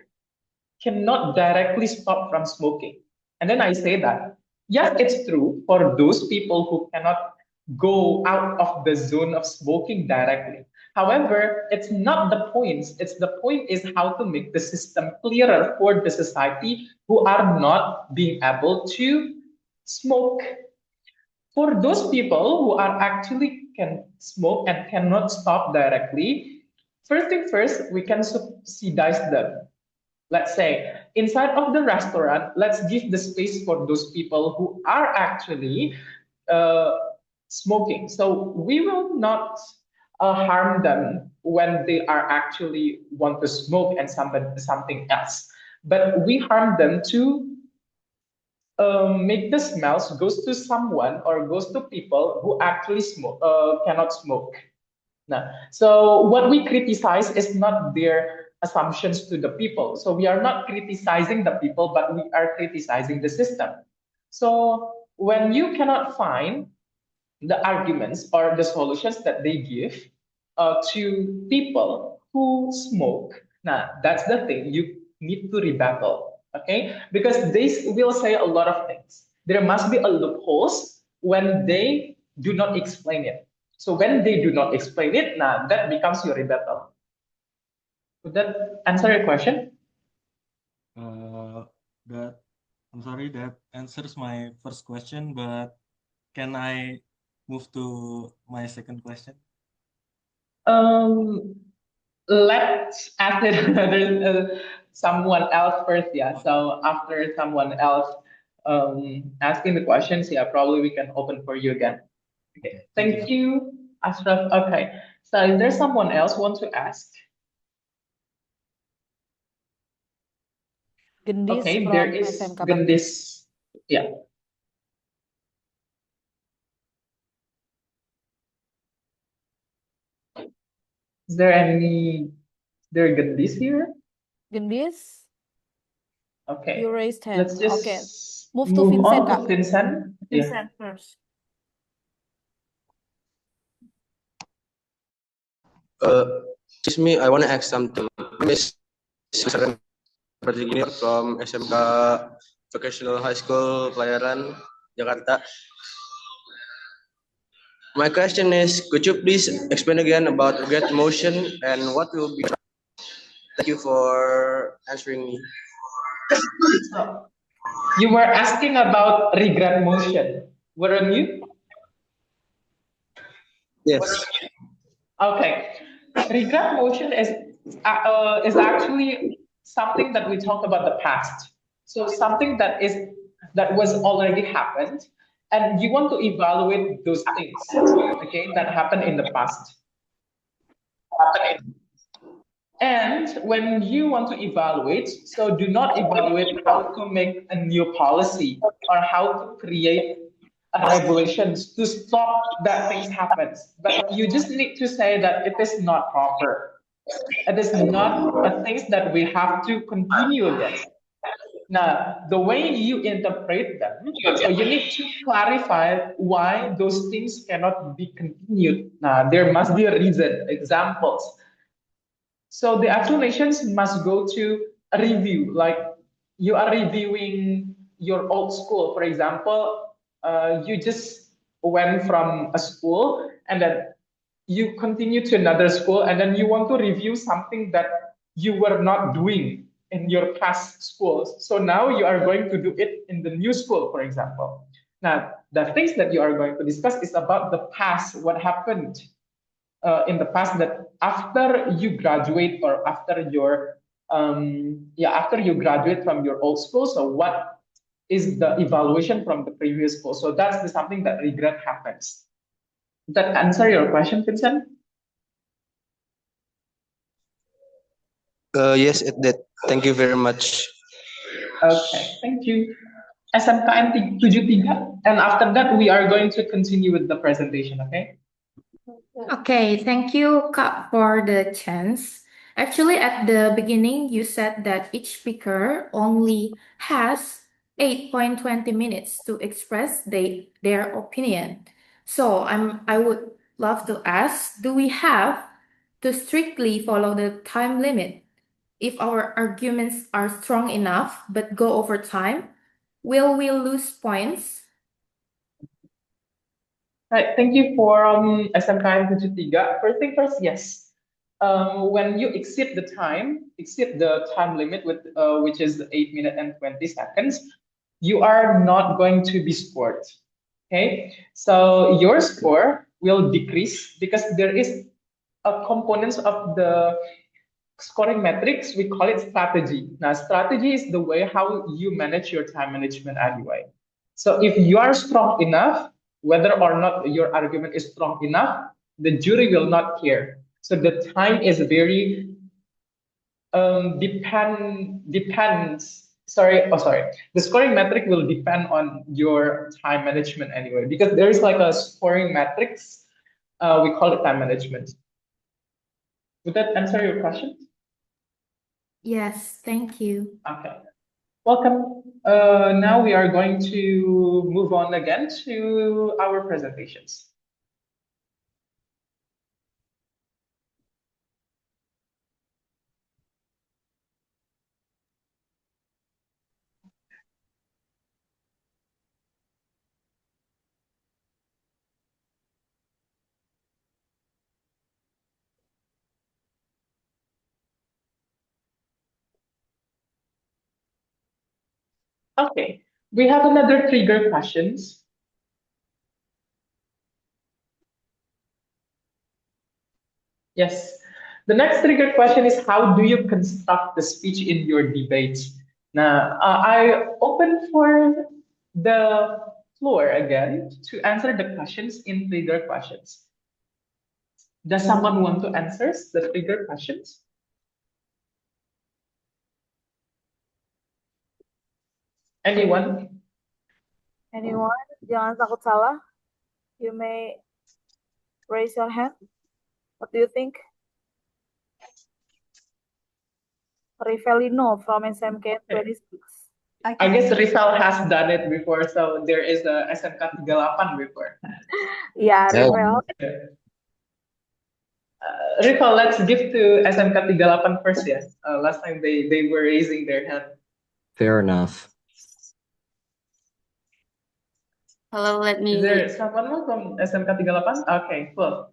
[SPEAKER 3] cannot directly stop from smoking. And then I say that, yes, it's true for those people who cannot go out of the zone of smoking directly. However, it's not the point. It's the point is how to make the system clearer for the society who are not being able to smoke. For those people who are actually can smoke and cannot stop directly, first thing first, we can subsidize them. Let's say inside of the restaurant, let's give the space for those people who are actually smoking. So we will not harm them when they are actually want to smoke and something else, but we harm them to make the smells goes to someone or goes to people who actually cannot smoke. Now, so what we criticize is not their assumptions to the people. So we are not criticizing the people, but we are criticizing the system. So when you cannot find the arguments or the solutions that they give to people who smoke, now that's the thing you need to rebuttal, okay? Because they will say a lot of things. There must be a loopholes when they do not explain it. So when they do not explain it, now that becomes your rebuttal. Would that answer your question?
[SPEAKER 11] I'm sorry, that answers my first question, but can I move to my second question?
[SPEAKER 3] Let's ask it someone else first, yeah. So after someone else asking the questions, yeah, probably we can open for you again. Okay, thank you, Ashraf. Okay, so is there someone else want to ask?
[SPEAKER 12] Gendis
[SPEAKER 3] okay,
[SPEAKER 12] from
[SPEAKER 3] there is
[SPEAKER 12] SMK
[SPEAKER 3] Gendis. Yeah. Is there Gendis here?
[SPEAKER 12] Gendis?
[SPEAKER 3] Okay.
[SPEAKER 12] You raised hand.
[SPEAKER 3] Let's just
[SPEAKER 12] okay. Move to Vincent,
[SPEAKER 3] on to
[SPEAKER 12] Kak.
[SPEAKER 3] Vincent.
[SPEAKER 9] Vincent first.
[SPEAKER 13] Excuse me, I want to ask something. Miss from SMK Vocational High School Pelayaran, Jakarta. My question is, could you please explain again about regret motion and what will be? Thank you for answering me.
[SPEAKER 3] You were asking about regret motion, weren't you?
[SPEAKER 13] Yes.
[SPEAKER 3] Okay. Regret motion is actually something that we talk about the past. So something that was already happened, and you want to evaluate those things, okay, that happened in the past. And when you want to evaluate, so do not evaluate how to make a new policy or how to create regulations to stop that things happens. But you just need to say that it is not proper. It is not a things that we have to continue again. Now, the way you interpret them, so you need to clarify why those things cannot be continued. Now, there must be a reason, examples. So the explanations must go to a review, like you are reviewing your old school. For example, you just went from a school and then you continue to another school and then you want to review something that you were not doing in your past schools. So now you are going to do it in the new school, for example. Now, the things that you are going to discuss is about the past, what happened in the past, that after you graduate or after your after you graduate from your old school. So what is the evaluation from the previous school? So that's something that regret happens. Does that answer your question, Vincent?
[SPEAKER 13] Yes, it did. Thank you very much.
[SPEAKER 3] Okay, thank you. SMKN 73, and after that we are going to continue with the presentation, okay?
[SPEAKER 14] Okay, thank you, Kak, for the chance. Actually, at the beginning, you said that each speaker only has 8.20 minutes to express their opinion. So I would love to ask, do we have to strictly follow the time limit? If our arguments are strong enough but go over time, will we lose points?
[SPEAKER 3] Right, thank you for SMKN 73. First thing first, yes. When you exceed the time limit with which is 8 minutes and 20 seconds, you are not going to be scored. Okay, so your score will decrease because there is a component of the scoring metrics. We call it strategy. Now, strategy is the way how you manage your time management anyway. So if you are strong enough, whether or not your argument is strong enough, the jury will not care. So the time is very depends. The scoring metric will depend on your time management anyway, because there is like a scoring matrix. We call it time management. Would that answer your question?
[SPEAKER 14] Yes, thank you.
[SPEAKER 3] Okay. Welcome. Now we are going to move on again to our presentations. Okay, we have another trigger questions. Yes, the next trigger question is, how do you construct the speech in your debate? Now, I open for the floor again to answer the questions in trigger questions. Does someone want to answer the trigger questions? Anyone?
[SPEAKER 12] Anyone? Jangan takut salah. You may raise your hand. What do you think? Rivelino from SMK 26.
[SPEAKER 3] I guess Rizal has done it before, so there is a SMK 38 before.
[SPEAKER 12] Yeah, Rivel.
[SPEAKER 3] Rival, let's give to SMK 38 first, yes. Last time they were raising their hand.
[SPEAKER 4] Fair enough.
[SPEAKER 15] Hello, let me.
[SPEAKER 3] Is there someone from SMK 38? Okay, cool.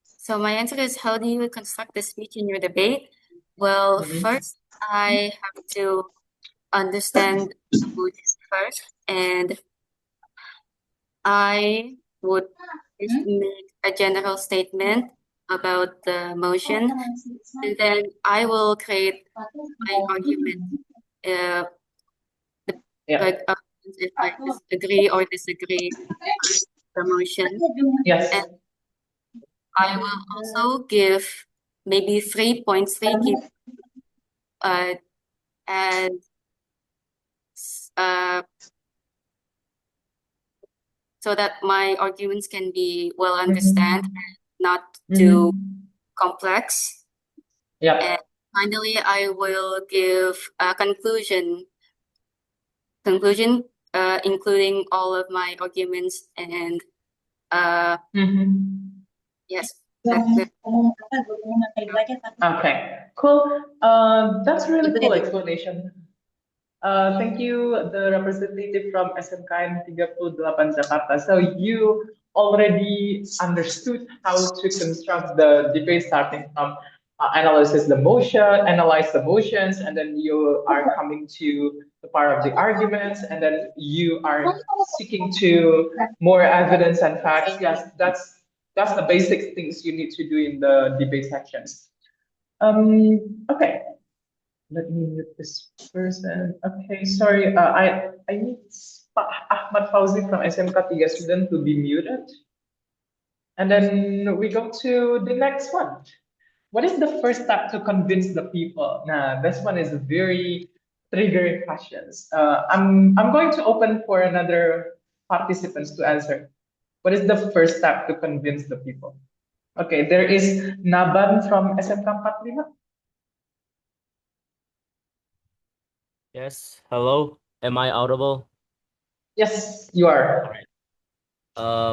[SPEAKER 15] So my answer is, how do you construct the speech in your debate? Well, first I have to understand the motion first, and I would just make a general statement about the motion, and then I will create my argument. If I agree or disagree with the motion.
[SPEAKER 3] Yes.
[SPEAKER 15] And I will also give maybe 3 points, and so that my arguments can be well understood, not too complex.
[SPEAKER 3] Yeah.
[SPEAKER 15] And finally, I will give a conclusion, including all of my arguments, and yes.
[SPEAKER 3] Okay, cool. That's really cool explanation. Thank you, the representative from SMKN 38 Jakarta. So you already understood how to construct the debate, starting from analyze the motions, and then you are coming to the part of the arguments, and then you are seeking to more evidence and facts. Yes, that's the basic things you need to do in the debate sections. Okay. Let me mute this person. Okay, sorry. I need Pak Ahmad Fauzi from SMK 3 student to be muted. And then we go to the next one. What is the first step to convince the people? Nah, this one is very triggering questions. I'm going to open for another participants to answer. What is the first step to convince the people? Okay, there is Naban from SMK 45.
[SPEAKER 16] Yes, hello. Am I audible?
[SPEAKER 3] Yes, you are.
[SPEAKER 16] All right.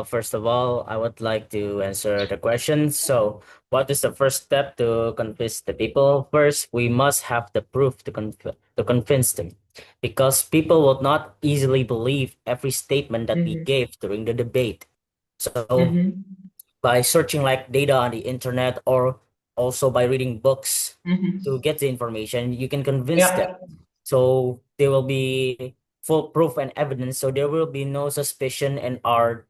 [SPEAKER 16] First of all, I would like to answer the question. So, what is the first step to convince the people? First, we must have the proof to convince them, because people will not easily believe every statement that we gave during the debate. So, by searching like data on the internet, or also by reading books to get the information, you can convince them. So there will be full proof and evidence. So there will be no suspicion in our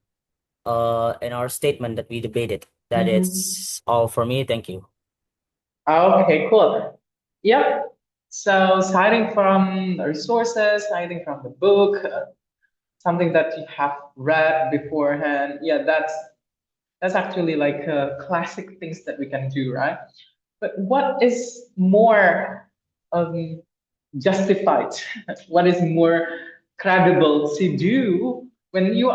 [SPEAKER 16] statement that we debated. That is all for me. Thank you.
[SPEAKER 3] Okay, cool. Yep. So citing from resources, citing from the book, something that you have read beforehand. Yeah, that's actually like classic things that we can do, right? But what is more justified? What is more credible to do when you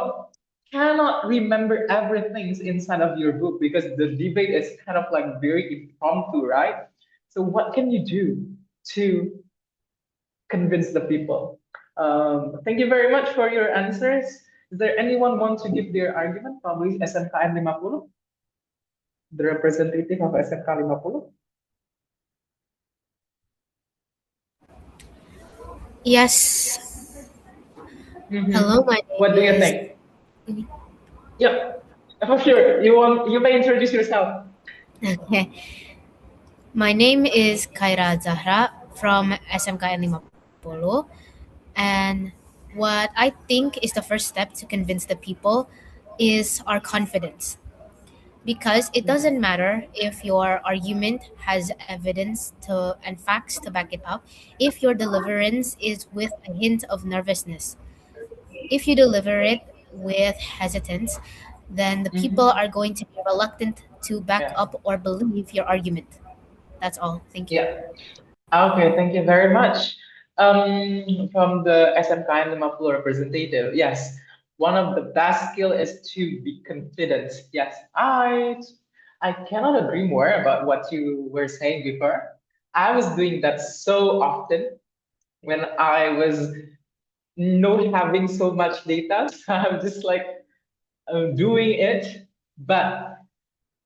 [SPEAKER 3] cannot remember everything inside of your book, because the debate is kind of like very impromptu, right? So what can you do to convince the people? Thank you very much for your answers. Is there anyone want to give their argument? Probably SMKN 50, the representative of SMK 50.
[SPEAKER 17] Yes. Hello, my name
[SPEAKER 3] What do you
[SPEAKER 17] is.
[SPEAKER 3] think? Yep, for sure. You may introduce yourself.
[SPEAKER 17] Okay. My name is Khaira Zahra from SMKN 50. And what I think is the first step to convince the people is our confidence. Because it doesn't matter if your argument has evidence and facts to back it up, if your deliverance is with a hint of nervousness. If you deliver it with hesitance, then the people are going to be reluctant to back up or believe your argument. That's all. Thank you.
[SPEAKER 3] Yeah. Okay, thank you very much. From the SMKN 50 representative, yes, one of the best skill is to be confident. Yes, I cannot agree more about what you were saying before. I was doing that so often when I was not having so much data. So I'm just like doing it, but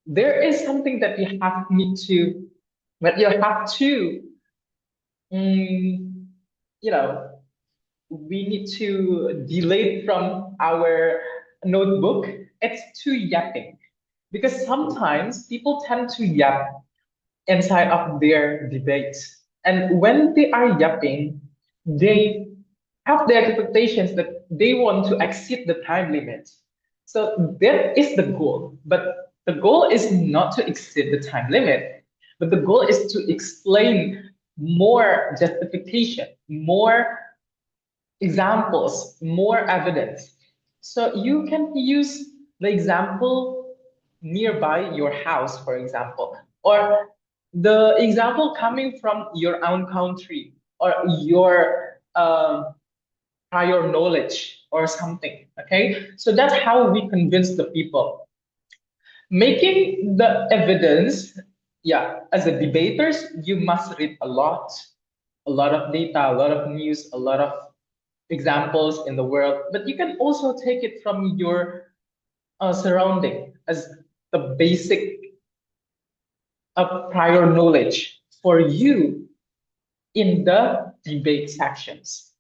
[SPEAKER 3] there is something that you have to, you know, we need to delete from our notebook. It's too yapping, because sometimes people tend to yap inside of their debates, and when they are yapping, they have the expectations that they want to exceed the time limit. So that is the goal, but the goal is not to exceed the time limit, but the goal is to explain more justification, more examples, more evidence. So you can use the example nearby your house, for example, or the example coming from your own country, or your prior knowledge or something. Okay, so that's how we convince the people. Making the evidence, yeah, as a debaters, you must read a lot of data, a lot of news, a lot of examples in the world, but you can also take it from your surrounding as the basic prior knowledge for you in the debate sections.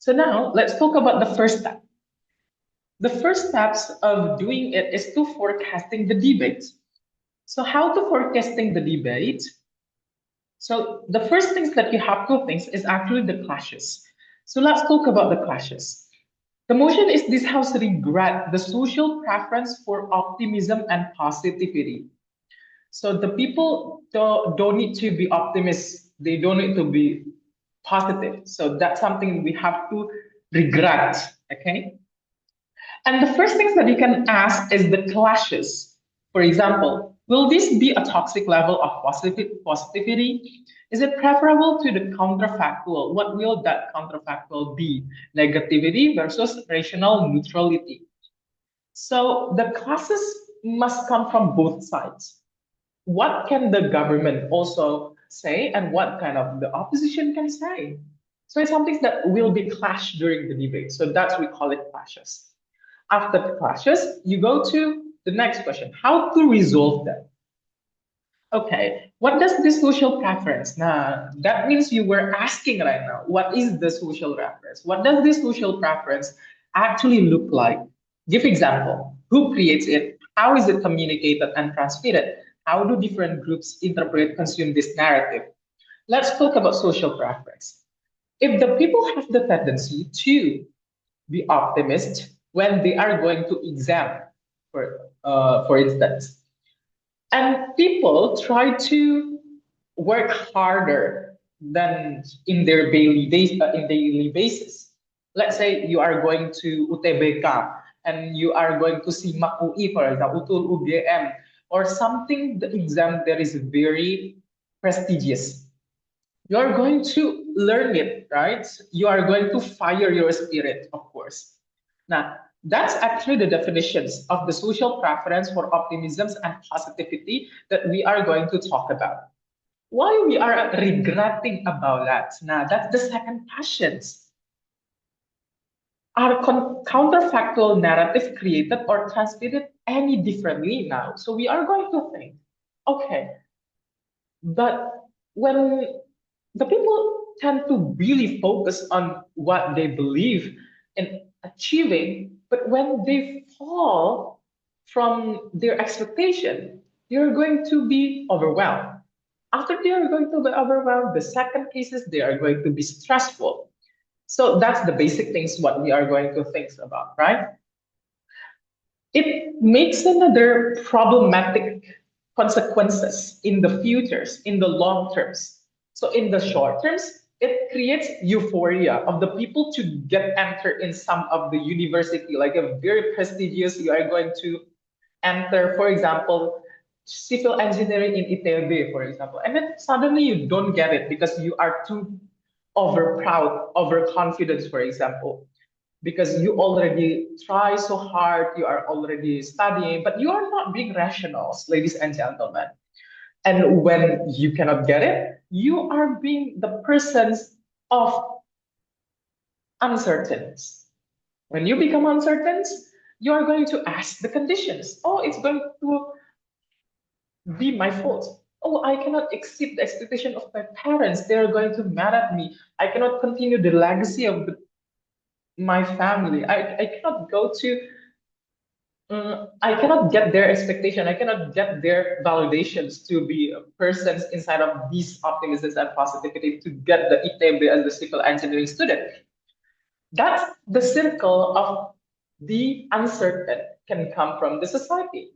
[SPEAKER 3] So now let's talk about the first step. The first steps of doing it is to forecasting the debate. So how to forecasting the debate? So the first things that you have to think is actually the clashes. So let's talk about the clashes. The motion is this house regret the social preference for optimism and positivity. So the people don't need to be optimists. They don't need to be positive. So that's something we have to regret, okay? And the first things that you can ask is the clashes. For example, will this be a toxic level of positivity? Is it preferable to the counterfactual? What will that counterfactual be? Negativity versus rational neutrality. So the classes must come from both sides. What can the government also say and what kind of the opposition can say? So it's something that will be clashed during the debate. So that's we call it clashes. After the clashes, you go to the next question, how to resolve them. Okay, what does the social preference? Now, that means you were asking right now, what is the social preference? What does this social preference actually look like? Give example, who creates it? How is it communicated and transmitted? How do different groups interpret, consume this narrative? Let's talk about social preference. If the people have the tendency to be optimist when they are going to exam, for instance, and people try to work harder than in their daily basis. Let's say you are going to UTBK and you are going to SIMAK UI, for example, UTUL UGM, or something, the exam that is very prestigious. You are going to learn it, right? You are going to fire your spirit, of course. Now, that's actually the definitions of the social preference for optimism and positivity that we are going to talk about. Why we are regretting about that? Now, that's the second passions. Are counterfactual narrative created or transmitted any differently now? So we are going to think, okay, but when the people tend to really focus on what they believe in achieving, but when they fall from their expectation, they're going to be overwhelmed. After they are going to be overwhelmed, the second cases, they are going to be stressful. So that's the basic things what we are going to think about, right? It makes another problematic consequences in the futures, in the long terms. So in the short terms, it creates euphoria of the people to get enter in some of the university, like a very prestigious, you are going to enter, for example, civil engineering in ITB, for example. And then suddenly you don't get it because you are too overproud, overconfident, for example, because you already try so hard, you are already studying, but you are not being rational, ladies and gentlemen. And when you cannot get it, you are being the persons of uncertain. When you become uncertain, you are going to ask the conditions. Oh, it's going to be my fault. Oh, I cannot exceed the expectation of my parents. They're going to mad at me. I cannot continue the legacy of my family. I cannot go to I cannot get their expectation. I cannot get their validations to be persons inside of these optimisms and positivity to get the ITB as the civil engineering student. That's the circle of the uncertain can come from the society.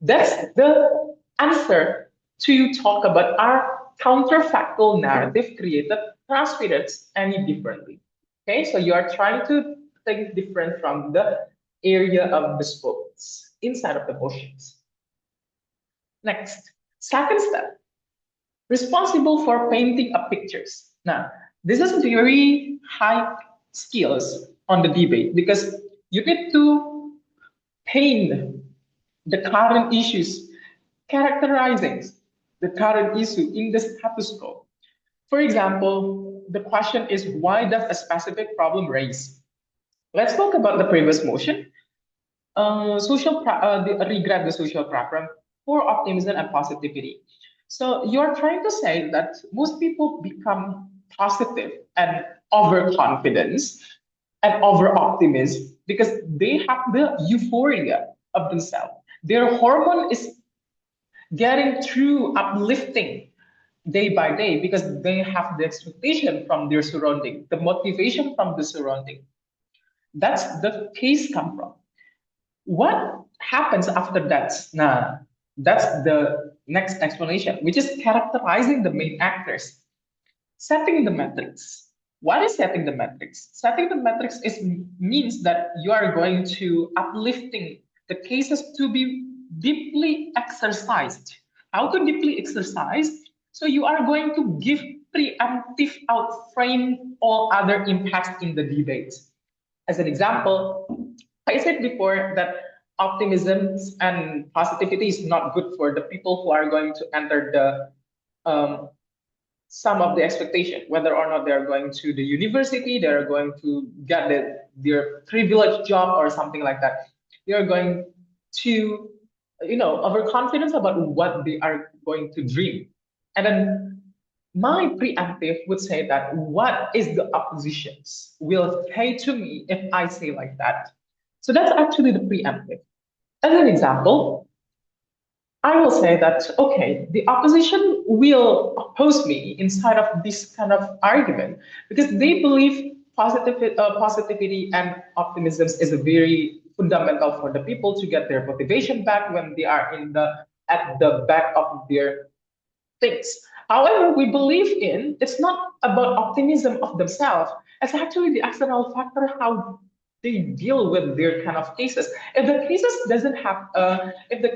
[SPEAKER 3] That's the answer to talk about our counterfactual narrative created, transmitted any differently. Okay, so you are trying to think different from the area of the spokes inside of the motions. Next, second step, responsible for painting up pictures. Now, this is very high skills on the debate because you need to paint the current issues, characterizing the current issue in the status quo. For example, the question is, why does a specific problem raise? Let's talk about the previous motion. Regret the social preference for optimism and positivity. So you're trying to say that most people become positive and overconfident and over-optimism because they have the euphoria of themselves. Their hormone is getting through uplifting day by day because they have the expectation from their surrounding, the motivation from the surrounding. That's the case come from. What happens after that? Nah, that's the next explanation, which is characterizing the main actors. Setting the metrics. What is setting the metrics? Setting the metrics means that you are going to uplifting the cases to be deeply exercised. How to deeply exercise? So you are going to give preemptive outframe all other impacts in the debate. As an example, I said before that optimism and positivity is not good for the people who are going to enter the some of the expectation, whether or not they are going to the university, they are going to get their privileged job or something like that. They are going to, overconfidence about what they are going to dream. And then my preemptive would say that what is the oppositions will say to me if I say like that. So that's actually the preemptive. As an example, I will say that, okay, the opposition will oppose me inside of this kind of argument because they believe positivity and optimism is a very fundamental for the people to get their motivation back when they are at the back of their things. However, we believe it's not about optimism of themselves. It's actually the external factor, how they deal with their kind of cases. If the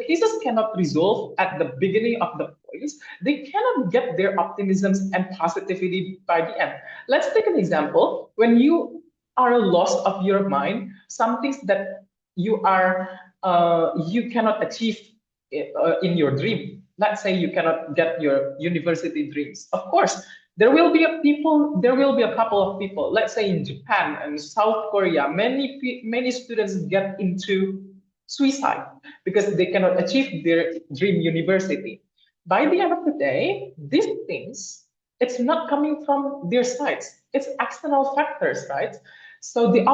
[SPEAKER 3] cases cannot resolve at the beginning of the points, they cannot get their optimisms and positivity by the end. Let's take an example. When you are lost of your mind, some things that you cannot achieve in your dream. Let's say you cannot get your university dreams. Of course, there will be a couple of people, let's say in Japan and South Korea, many students get into suicide because they cannot achieve their dream university. By the end of the day, these things, it's not coming from their sides. It's external factors, right? So if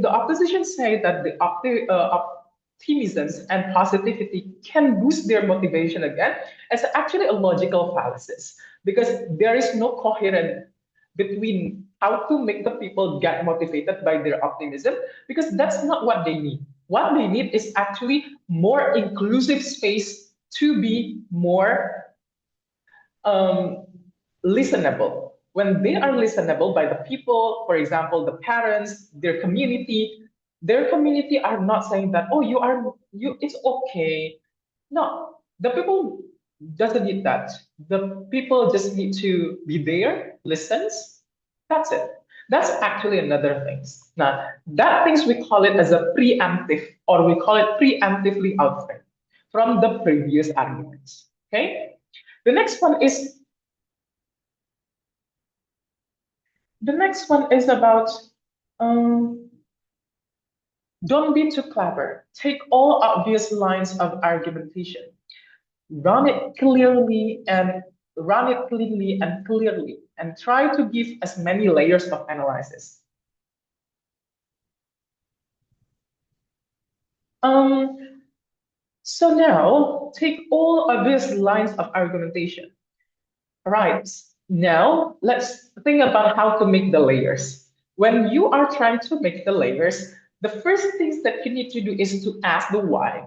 [SPEAKER 3] the opposition say that the optimism and positivity can boost their motivation again, it's actually a logical fallacy because there is no coherence between how to make the people get motivated by their optimism because that's not what they need. What they need is actually more inclusive space to be more listenable. When they are listenable by the people, for example, the parents, their community are not saying that, oh, it's okay. No, the people doesn't need that. The people just need to be there, listens. That's it. That's actually another thing. Now, that things we call it as a preemptive, or we call it preemptively outframe from the previous arguments. Okay. The next one is about don't be too clever. Take all obvious lines of argumentation. Run it cleanly and clearly, and try to give as many layers of analysis. So now, take all obvious lines of argumentation. Right, now let's think about how to make the layers. When you are trying to make the layers, the first things that you need to do is to ask the why,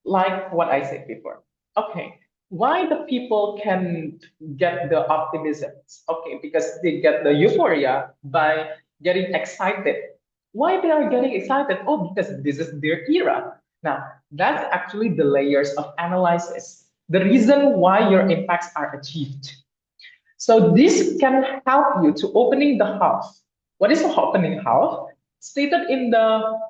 [SPEAKER 3] like what I said before. Okay, why the people can get the optimism? Okay, because they get the euphoria by getting excited. Why they are getting excited? Oh, because this is their era. Now, that's actually the layers of analysis, the reason why your impacts are achieved. So this can help you to opening the half. What is the opening half? Stated in the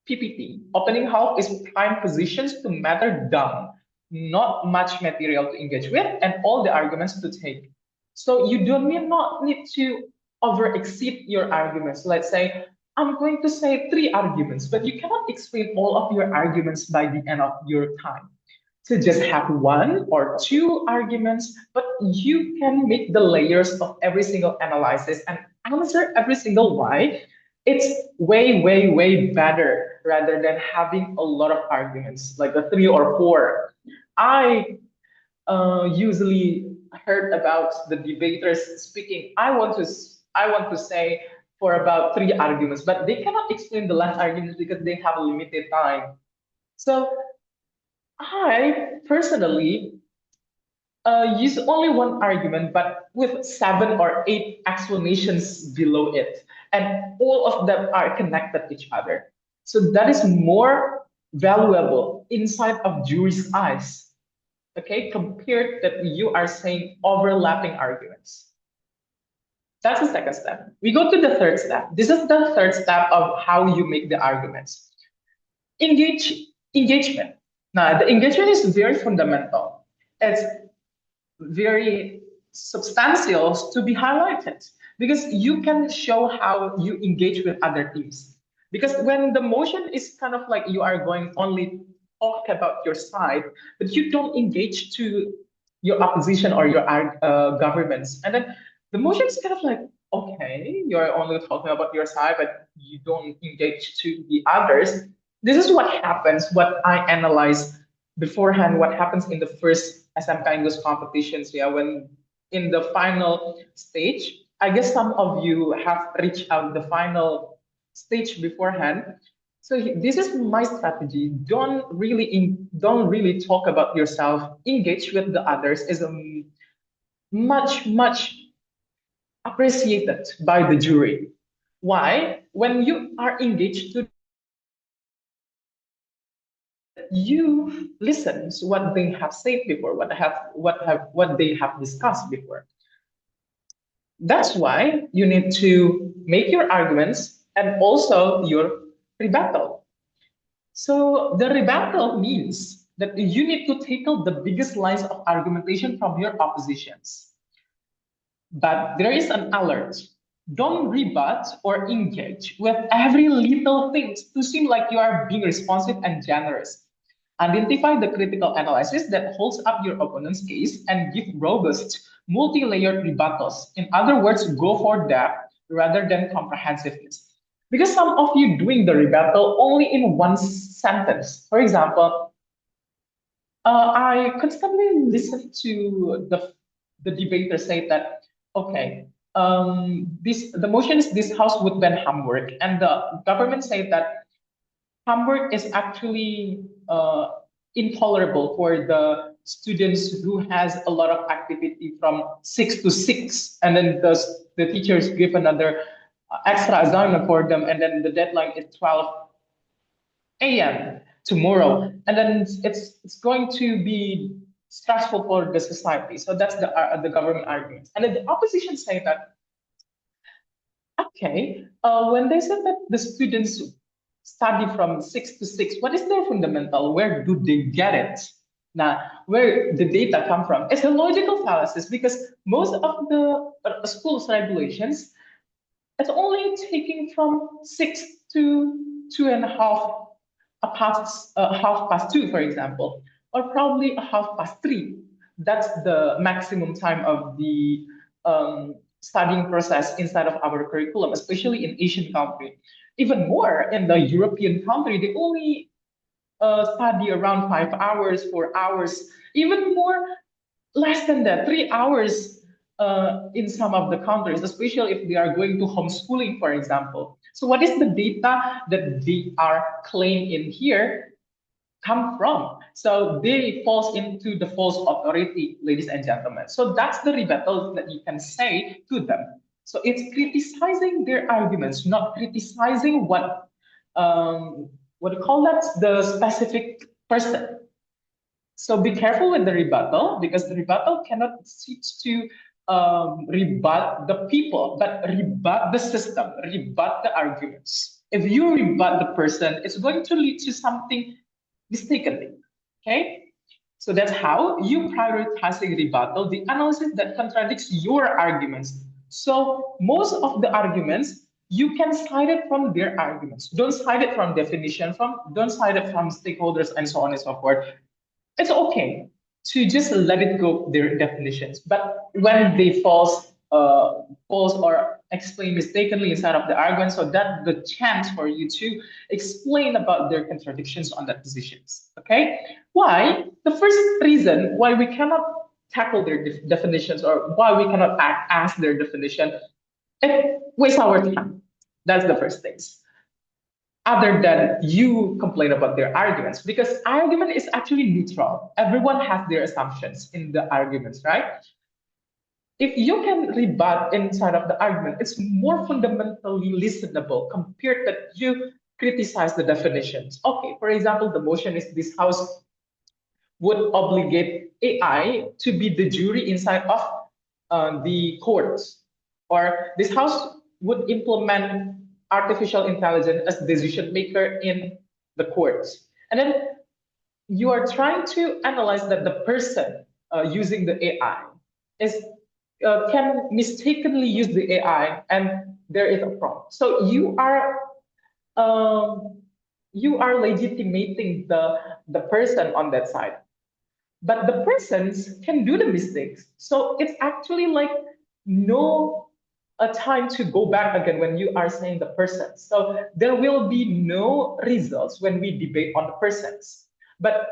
[SPEAKER 3] PPT, opening half is prime positions to matter down, not much material to engage with, and all the arguments to take. So you do not need to over-exceed your arguments. Let's say, I'm going to say 3 arguments, but you cannot explain all of your arguments by the end of your time. So just have 1 or 2 arguments, but you can make the layers of every single analysis and answer every single why, it's way, way, way better rather than having a lot of arguments, like a 3 or 4. I usually heard about the debaters speaking. I want to say for about 3 arguments, but they cannot explain the last arguments because they have a limited time. So I personally use only one argument, but with 7 or 8 explanations below it, and all of them are connected to each other. So that is more valuable inside of jury's eyes, okay, compared that you are saying overlapping arguments. That's the second step. We go to the third step. This is the third step of how you make the arguments. Engagement. Now, the engagement is very fundamental. It's very substantial to be highlighted because you can show how you engage with other teams. Because when the motion is kind of like you are going only talk about your side, but you don't engage to your opposition or your governments, and then the motion is kind of like, okay, you're only talking about your side, but you don't engage to the others. This is what happens, what I analyze beforehand, what happens in the first SMK English competitions, yeah, when in the final stage, I guess some of you have reached out the final stage beforehand. So this is my strategy. Don't really talk about yourself. Engage with the others is much appreciated by the jury. Why? When you are engaged to, you listen to what they have said before, what they have discussed before. That's why you need to make your arguments and also your rebuttal. So the rebuttal means that you need to tackle the biggest lines of argumentation from your oppositions. But there is an alert. Don't rebut or engage with every little thing to seem like you are being responsive and generous. Identify the critical analysis that holds up your opponent's case and give robust, multi-layered rebuttals. In other words, go for depth rather than comprehensiveness. Because some of you doing the rebuttal only in one sentence. For example, I constantly listen to the debater say that, okay, the motion is this house would ban Hamburg, and the government said that Hamburg is actually intolerable for the students who has a lot of activity from 6 to 6, and then the teachers give another extra assignment for them, and then the deadline is 12 a.m. tomorrow, and then it's going to be stressful for the society. So that's the government argument, and then the opposition say that, okay, when they said that the students study from 6 to 6, what is their fundamental? Where do they get it? Now, where the data come from? It's a logical fallacy because most of the schools regulations, it's only taking from 6 to 2.5, half past 2, for example, or probably 3:30. That's the maximum time of the studying process inside of our curriculum, especially in Asian country. Even more in the European country, they only study around 5 hours, 4 hours, even more, less than that, 3 hours in some of the countries, especially if they are going to homeschooling, for example. So what is the data that they are claiming in here come from? So they falls into the false authority, ladies and gentlemen. So that's the rebuttal that you can say to them. So it's criticizing their arguments, not criticizing what do you call that? The specific person. So be careful with the rebuttal because the rebuttal cannot seek to rebut the people, but rebut the system, rebut the arguments. If you rebut the person, it's going to lead to something mistakenly. Okay? So that's how you prioritizing rebuttal, the analysis that contradicts your arguments. So most of the arguments, you can cite it from their arguments. Don't cite it from definition, don't cite it from stakeholders and so on and so forth. It's okay to just let it go their definitions. But when they falls false or explain mistakenly inside of the argument, so that the chance for you to explain about their contradictions on that positions. Okay, why? The first reason why we cannot tackle their definitions, or why we cannot ask their definition, it wastes our time. That's the first things. Other than you complain about their arguments, because argument is actually neutral. Everyone has their assumptions in the arguments, right? If you can rebut inside of the argument, it's more fundamentally listenable compared that you criticize the definitions. Okay, for example, the motion is this house would obligate AI to be the jury inside of the courts, or this house would implement artificial intelligence as decision maker in the courts. And then you are trying to analyze that the person using the AI can mistakenly use the AI, and there is a problem. So you are legitimating the person on that side, but the persons can do the mistakes. So it's actually like no time to go back again when you are saying the persons. So there will be no results when we debate on the persons. But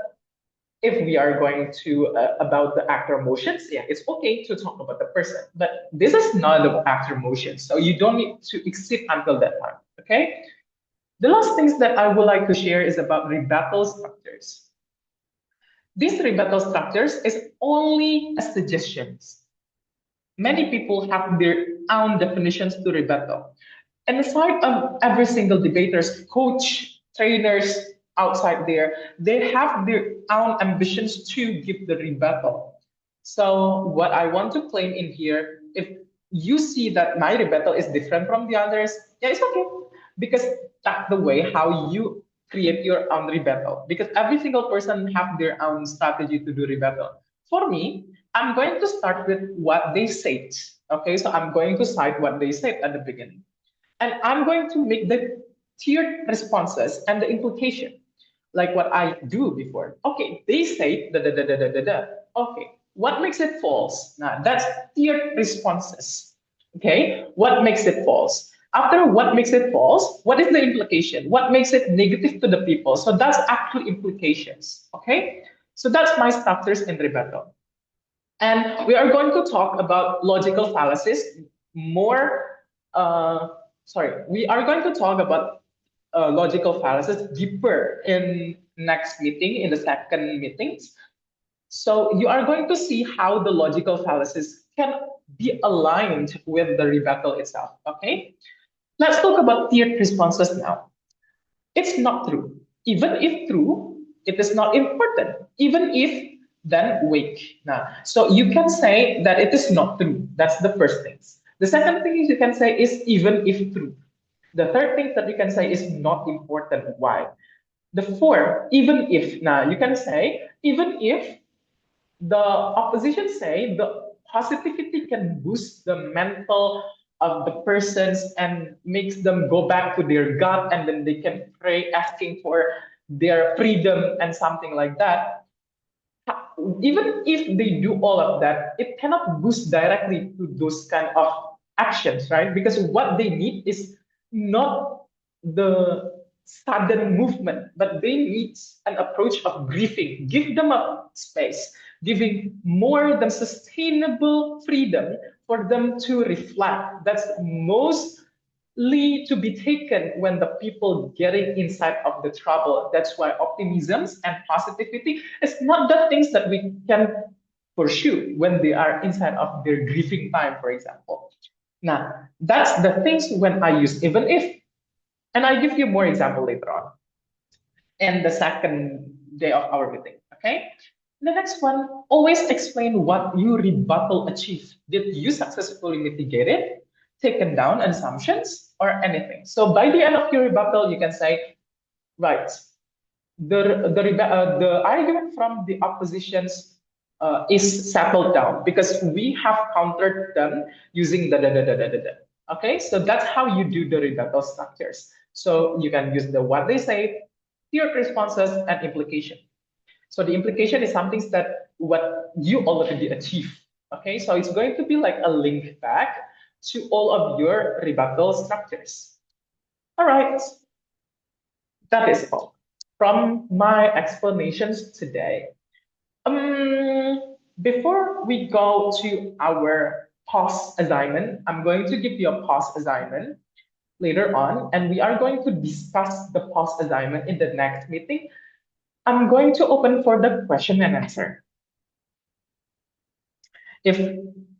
[SPEAKER 3] if we are going to about the actor motions, yeah, it's okay to talk about the person, but this is not the actor motion, so you don't need to exceed until that part. Okay, the last things that I would like to share is about rebuttal structures. These rebuttal structures is only a suggestions. Many people have their own definitions to rebuttal, and aside of every single debaters, coach, trainers outside there, they have their own ambitions to give the rebuttal. So what I want to claim in here, if you see that my rebuttal is different from the others, yeah, it's okay, because that's the way how you create your own rebuttal, because every single person have their own strategy to do rebuttal. For me, I'm going to start with what they said. Okay, so I'm going to cite what they said at the beginning, and I'm going to make the tiered responses and the implication, like what I do before. Okay, they say da da da da da da da. Okay, what makes it false? Now that's tiered responses. Okay, what makes it false? After what makes it false, what is the implication? What makes it negative to the people? So that's actually implications. Okay, so that's my structures in rebuttal. And we are going to talk about logical fallacies more. We are going to talk about logical fallacies deeper in next meeting, in the second meetings. So you are going to see how the logical fallacies can be aligned with the rebuttal itself. Okay, let's talk about tiered responses now. It's not true. Even if true, it is not important. Even if, then weak. Now, so you can say that it is not true. That's the first thing. The second thing you can say is even if true. The third thing that you can say is not important. Why? The fourth, even if. Now, you can say, even if the opposition say the positivity can boost the mental of the persons and makes them go back to their gut, and then they can pray asking for their freedom and something like that. Even if they do all of that, it cannot boost directly to those kind of actions, right? Because what they need is not the sudden movement, but they need an approach of grieving. Give them a space, giving more than sustainable freedom for them to reflect. That's mostly to be taken when the people getting inside of the trouble. That's why optimisms and positivity is not the things that we can pursue when they are inside of their grieving time, for example. Now, that's the things when I use even if. And I'll give you more example later on in the second day of our meeting, okay? The next one, always explain what you rebuttal achieved. Did you successfully mitigate it, taken down assumptions, or anything? So by the end of your rebuttal, you can say, right, the argument from the oppositions is settled down because we have countered them using the. Okay, so that's how you do the rebuttal structures. So you can use the what they say, tiered responses, and implication. So the implication is something that what you already achieved Okay, so it's going to be like a link back to all of your rebuttal structures. All right, that is all from my explanations today. Before we go to our pause assignment, I'm going to give you a pause assignment later on, and we are going to discuss the pause assignment in the next meeting. I'm going to open for the question and answer. If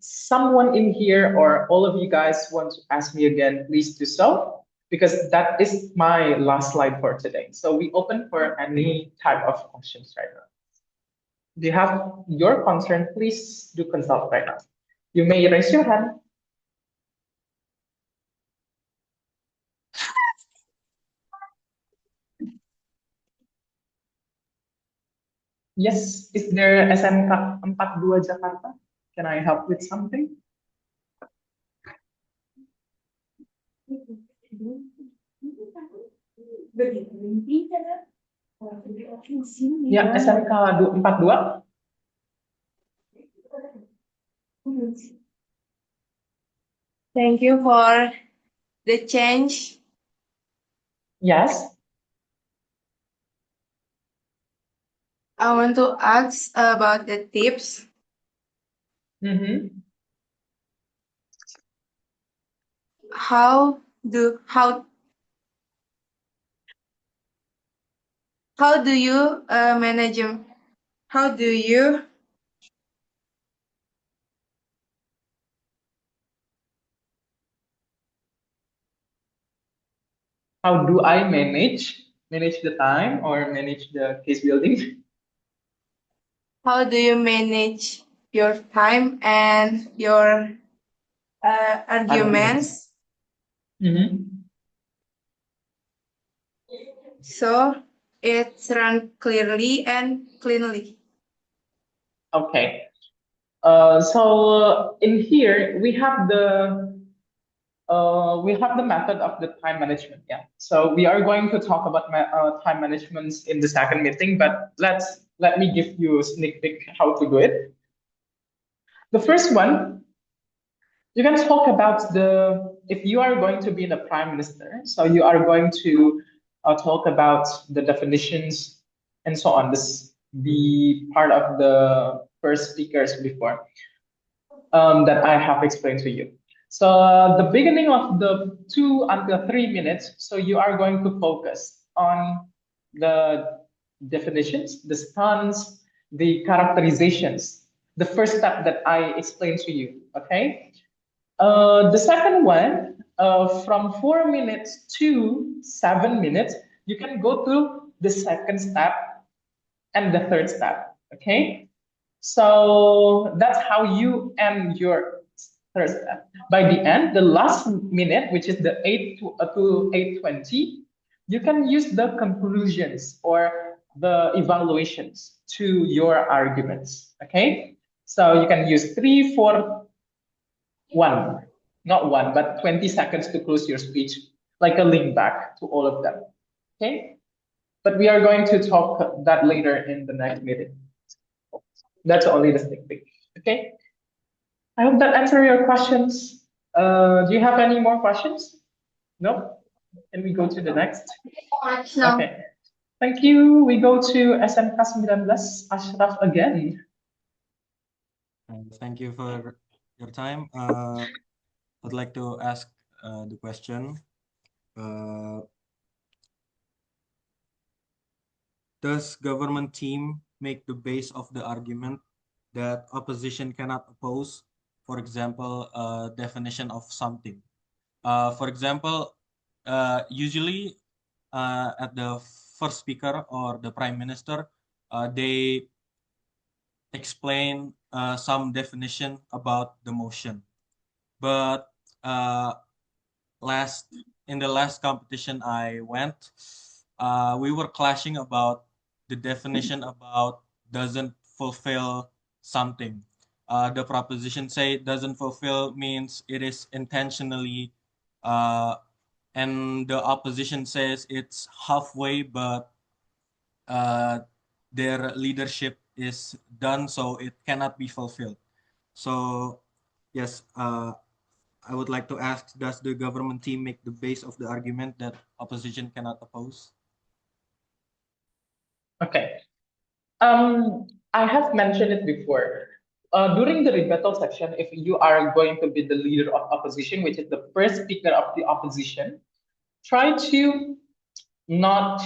[SPEAKER 3] someone in here or all of you guys want to ask me again, please do so, because that is my last slide for today. So we open for any type of questions right now. If you have your concern, please do consult right now. You may raise your hand. Yes, is there SMK 42 Jakarta? Can I help with something? Ya, SMK 42.
[SPEAKER 18] Thank you for the change.
[SPEAKER 3] Yes.
[SPEAKER 18] I want to ask about the tips. How do you manage them? How do you
[SPEAKER 3] How do I manage the time or manage the case building?
[SPEAKER 18] how do you manage your time and your arguments so it's run clearly and cleanly?
[SPEAKER 3] Okay. So in here we have the method of the time management. Yeah. So we are going to talk about time management in the second meeting, but let me give you a sneak peek how to do it. The first one, you can talk about if you are going to be the prime minister, so you are going to talk about the definitions and so on. This the part of the first speakers before that I have explained to you. So the beginning of the 2 until 3 minutes, so you are going to focus on the definitions, the stance, the characterizations, the first step that I explained to you, okay? The second one, from 4 minutes to 7 minutes, you can go through the second step and the third step, okay? So that's how you end your third step. By the end, the last minute, which is the 8 to 8:20, you can use the conclusions or the evaluations to your arguments, okay? So you can use 3, 4, 1, not 1, but 20 seconds to close your speech, like a link back to all of them, okay? But we are going to talk that later in the next meeting. That's only the sneak peek, okay? I hope that answered your questions. Do you have any more questions? No? Can we go to the next?
[SPEAKER 18] No.
[SPEAKER 3] Okay. Thank you. We go to SMK 19, Ashraf again.
[SPEAKER 11] Thank you for your time. I'd like to ask the question. Does government team make the base of the argument that opposition cannot oppose? For example, a definition of something. For example, usually at the first speaker or the prime minister, they explain some definition about the motion. But in the last competition I went, we were clashing about the definition about doesn't fulfill something. The proposition say doesn't fulfill means it is intentionally, and the opposition says it's halfway, but their leadership is done, so it cannot be fulfilled. So, yes, I would like to ask, does the government team make the base of the argument that opposition cannot oppose?
[SPEAKER 3] Okay. I have mentioned it before. During the rebuttal section, if you are going to be the leader of opposition, which is the first speaker of the opposition, try to not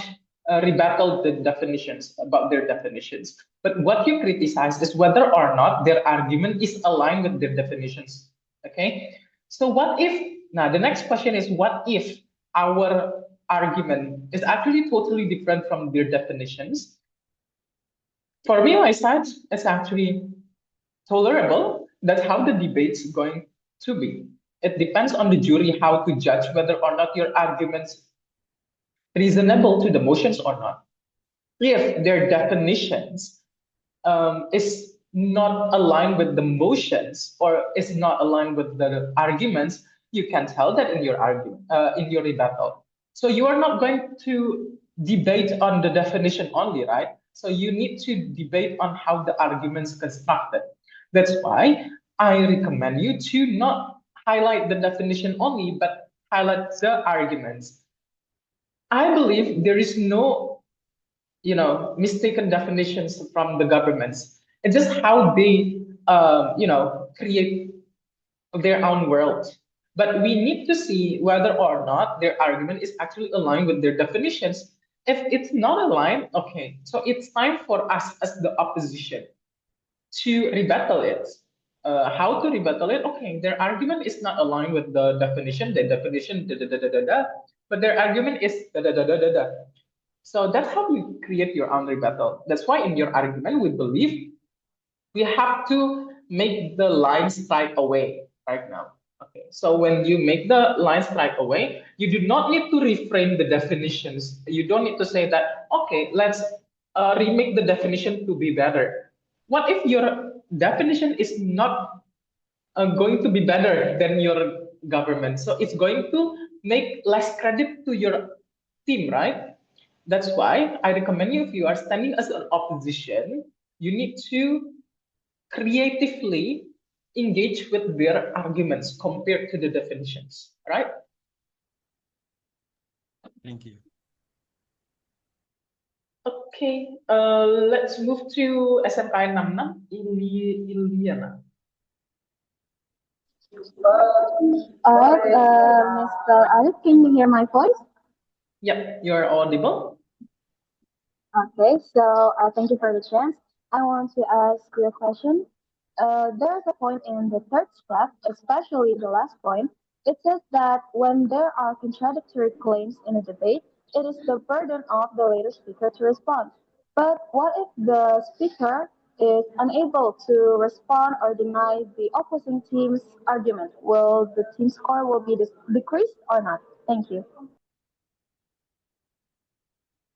[SPEAKER 3] rebuttal the definitions about their definitions. But what you criticize is whether or not their argument is aligned with their definitions. Okay. So what if, now the next question is, what if our argument is actually totally different from their definitions? For me, my side is actually tolerable. That's how the debate's going to be. It depends on the jury how to judge whether or not your arguments reasonable to the motions or not. If their definitions is not aligned with the motions or is not aligned with the arguments, you can tell that in your argument, in your rebuttal. So you are not going to debate on the definition only, right? So you need to debate on how the arguments constructed. That's why I recommend you to not highlight the definition only, but highlight the arguments. I believe there is no, mistaken definitions from the governments. It's just how they, create their own world. But we need to see whether or not their argument is actually aligned with their definitions. If it's not aligned, okay, so it's time for us as the opposition to rebuttal it. How to rebuttal it? Okay, their argument is not aligned with the definition, but their argument is da da da da da da. So that's how you create your own rebuttal. That's why in your argument, we believe we have to make the line strike away right now. Okay, so when you make the line strike away, you do not need to reframe the definitions. You don't need to say that, okay, let's remake the definition to be better. What if your definition is not going to be better than your government? So it's going to make less credit to your team, right? That's why I recommend you, if you are standing as an opposition, you need to creatively engage with their arguments compared to the definitions, right?
[SPEAKER 11] Thank you.
[SPEAKER 3] Okay, let's move to SMK 66, Iliana.
[SPEAKER 19] All right, Mr. Arif, can you hear my voice?
[SPEAKER 3] Yep, you're audible.
[SPEAKER 19] Okay, so thank you for the chance. I want to ask you a question. There's a point in the third step, especially the last point. It says that when there are contradictory claims in a debate, it is the burden of the later speaker to respond. But what if the speaker is unable to respond or deny the opposing team's argument? Will the team score will be decreased or not? Thank you.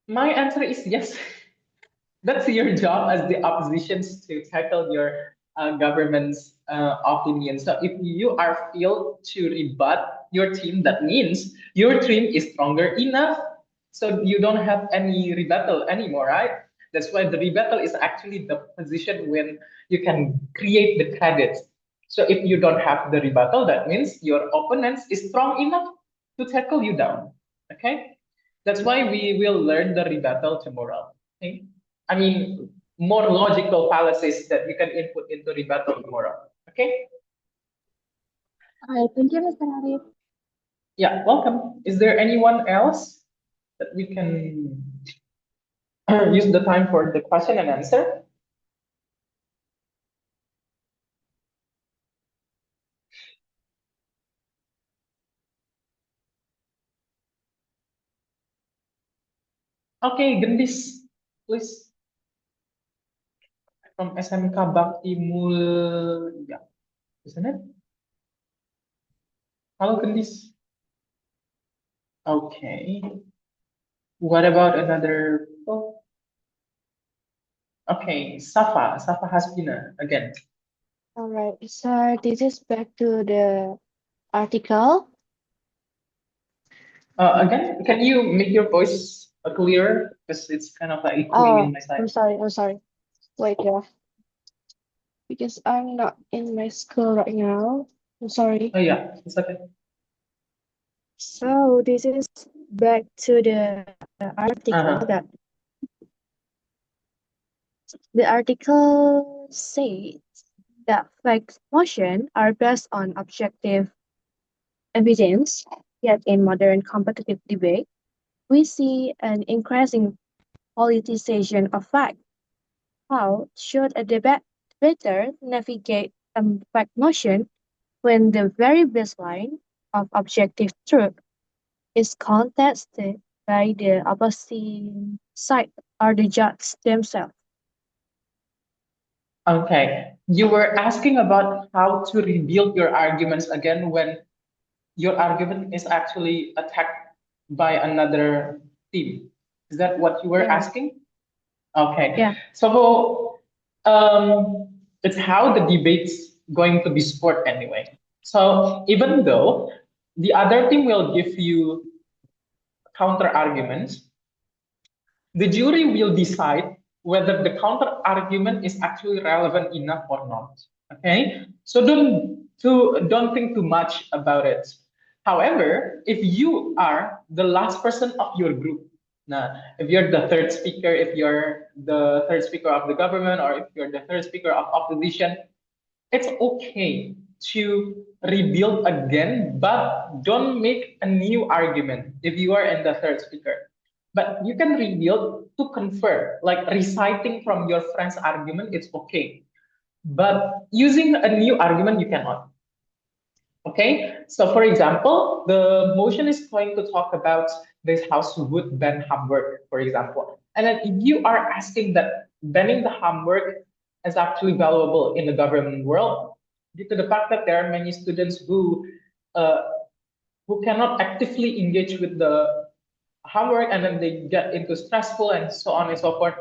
[SPEAKER 3] My answer is yes. That's your job as the oppositions to tackle your government's opinion. So if you are failed to rebut your team, that means your team is stronger enough. So you don't have any rebuttal anymore, right? That's why the rebuttal is actually the position when you can create the credits. So if you don't have the rebuttal, that means your opponent is strong enough to tackle you down. Okay? That's why we will learn the rebuttal tomorrow. Okay? I mean, more logical fallacies that you can input into rebuttal tomorrow. Okay?
[SPEAKER 19] All right, thank you, Mr. Arif.
[SPEAKER 3] Yeah, welcome. Is there anyone else that we can use the time for the question and answer? Okay, Gendis, please. From SMK Bakti Mulya, isn't it? Hello, Gendis. Okay. What about another people? Okay, Safa Hasbina again.
[SPEAKER 6] All right, so this is back to the article.
[SPEAKER 3] Again, can you make your voice clearer? Because it's kind of like echoing in my side.
[SPEAKER 6] I'm sorry. Wait, yeah. because I'm not in my school right now. I'm sorry.
[SPEAKER 3] Oh yeah, it's okay.
[SPEAKER 6] So this is back to the article that the article says that fact motion are based on objective evidence, yet in modern competitive debate, we see an increasing politicization of fact. How should a debater navigate fact motion when the very baseline of objective truth is contested by the opposing side or the judge themselves?
[SPEAKER 3] Okay, you were asking about how to rebuild your arguments again when your argument is actually attacked by another team. Is that what you were asking? Okay.
[SPEAKER 6] Yeah.
[SPEAKER 3] So it's how the debate's going to be scored anyway. So even though the other team will give you counter arguments, the jury will decide whether the counter argument is actually relevant enough or not. Okay, so don't think too much about it. However, if you are the last person of your group, now if you're the third speaker, if you're the third speaker of the government, or if you're the third speaker of opposition, it's okay to rebuild again, but don't make a new argument if you are in the third speaker. But you can rebuild to confirm, like reciting from your friend's argument, it's okay. But using a new argument, you cannot. Okay, so for example, the motion is going to talk about this house would ban homework, for example. And then you are asking that banning the homework is actually valuable in the government world due to the fact that there are many students who cannot actively engage with the homework, and then they get into stressful and so on and so forth.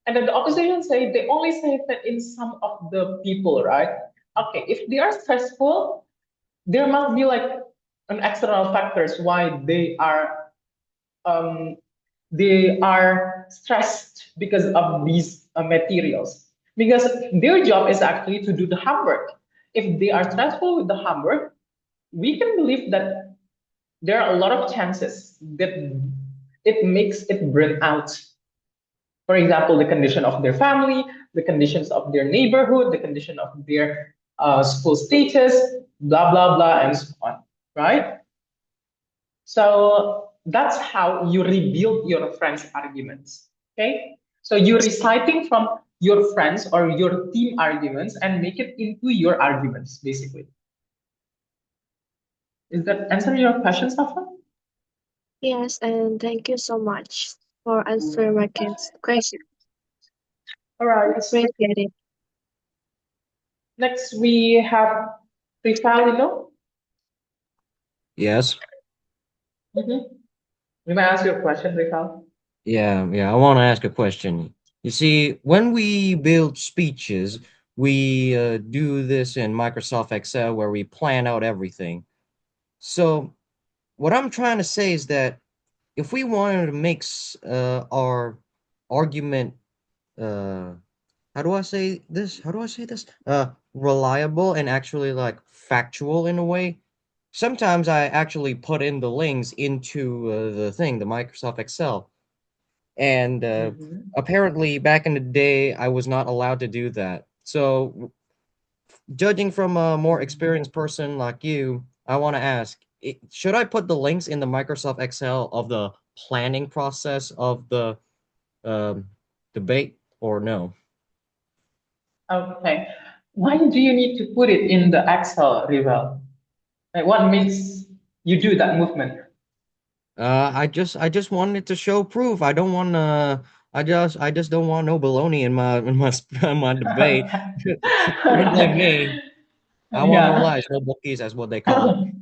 [SPEAKER 3] And then the opposition say they only say that in some of the people, right? Okay, if they are stressful, there must be like an external factors why they are stressed because of these materials, because their job is actually to do the homework. If they are stressful with the homework, we can believe that there are a lot of chances that it makes it burn out. For example, the condition of their family, the conditions of their neighborhood, the condition of their school status, blah, blah, blah, and so on, right? So that's how you rebuild your friend's arguments, okay? So you're reciting from your friends or your team arguments and make it into your arguments, basically. Is that answering your question, Safa?
[SPEAKER 6] Yes, and thank you so much for answering my question.
[SPEAKER 3] All right.
[SPEAKER 6] Appreciate it.
[SPEAKER 3] Next, we have Rifalino.
[SPEAKER 4] Yes.
[SPEAKER 3] You may ask your question, Rifal.
[SPEAKER 4] Yeah, I want to ask a question. You see, when we build speeches, we do this in Microsoft Excel where we plan out everything. So what I'm trying to say is that if we wanted to make our argument, how do I say this? Reliable and actually like factual in a way. Sometimes I actually put in the links into the Microsoft Excel. And apparently back in the day, I was not allowed to do that. So judging from a more experienced person like you, I want to ask, should I put the links in the Microsoft Excel of the planning process of the debate or no?
[SPEAKER 3] Okay. Why do you need to put it in the Excel, Rivel? Like, what makes you do that movement?
[SPEAKER 4] I just wanted to show proof. I don't want I just don't want no baloney in my my debate. Don't blame me. I want no lies, no bookies, that's what they call it.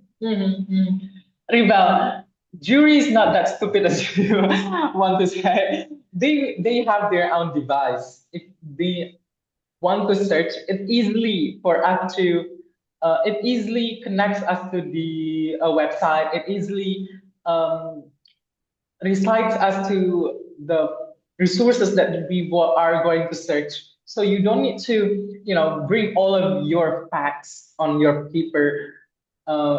[SPEAKER 3] Rivel, jury is not that stupid as you want to say. They have their own device. If they want to search, it easily for us to it easily connects us to the website. It easily recites us to the resources that we are going to search. So you don't need to, bring all of your facts on your paper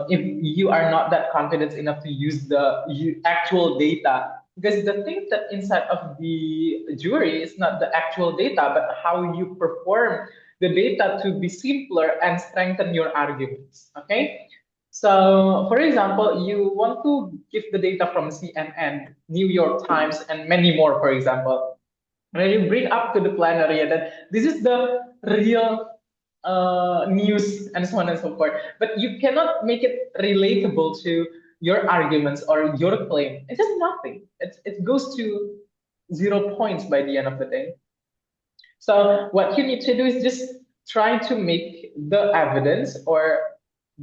[SPEAKER 3] if you are not that confident enough to use the actual data. Because the thing that inside of the jury is not the actual data, but how you perform the data to be simpler and strengthen your arguments. Okay. So, for example, you want to give the data from CNN, New York Times, and many more, for example. When you bring up to the plenary that this is the real news and so on and so forth, but you cannot make it relatable to your arguments or your claim. It's just nothing. It goes to 0 points by the end of the day. So what you need to do is just try to make the evidence or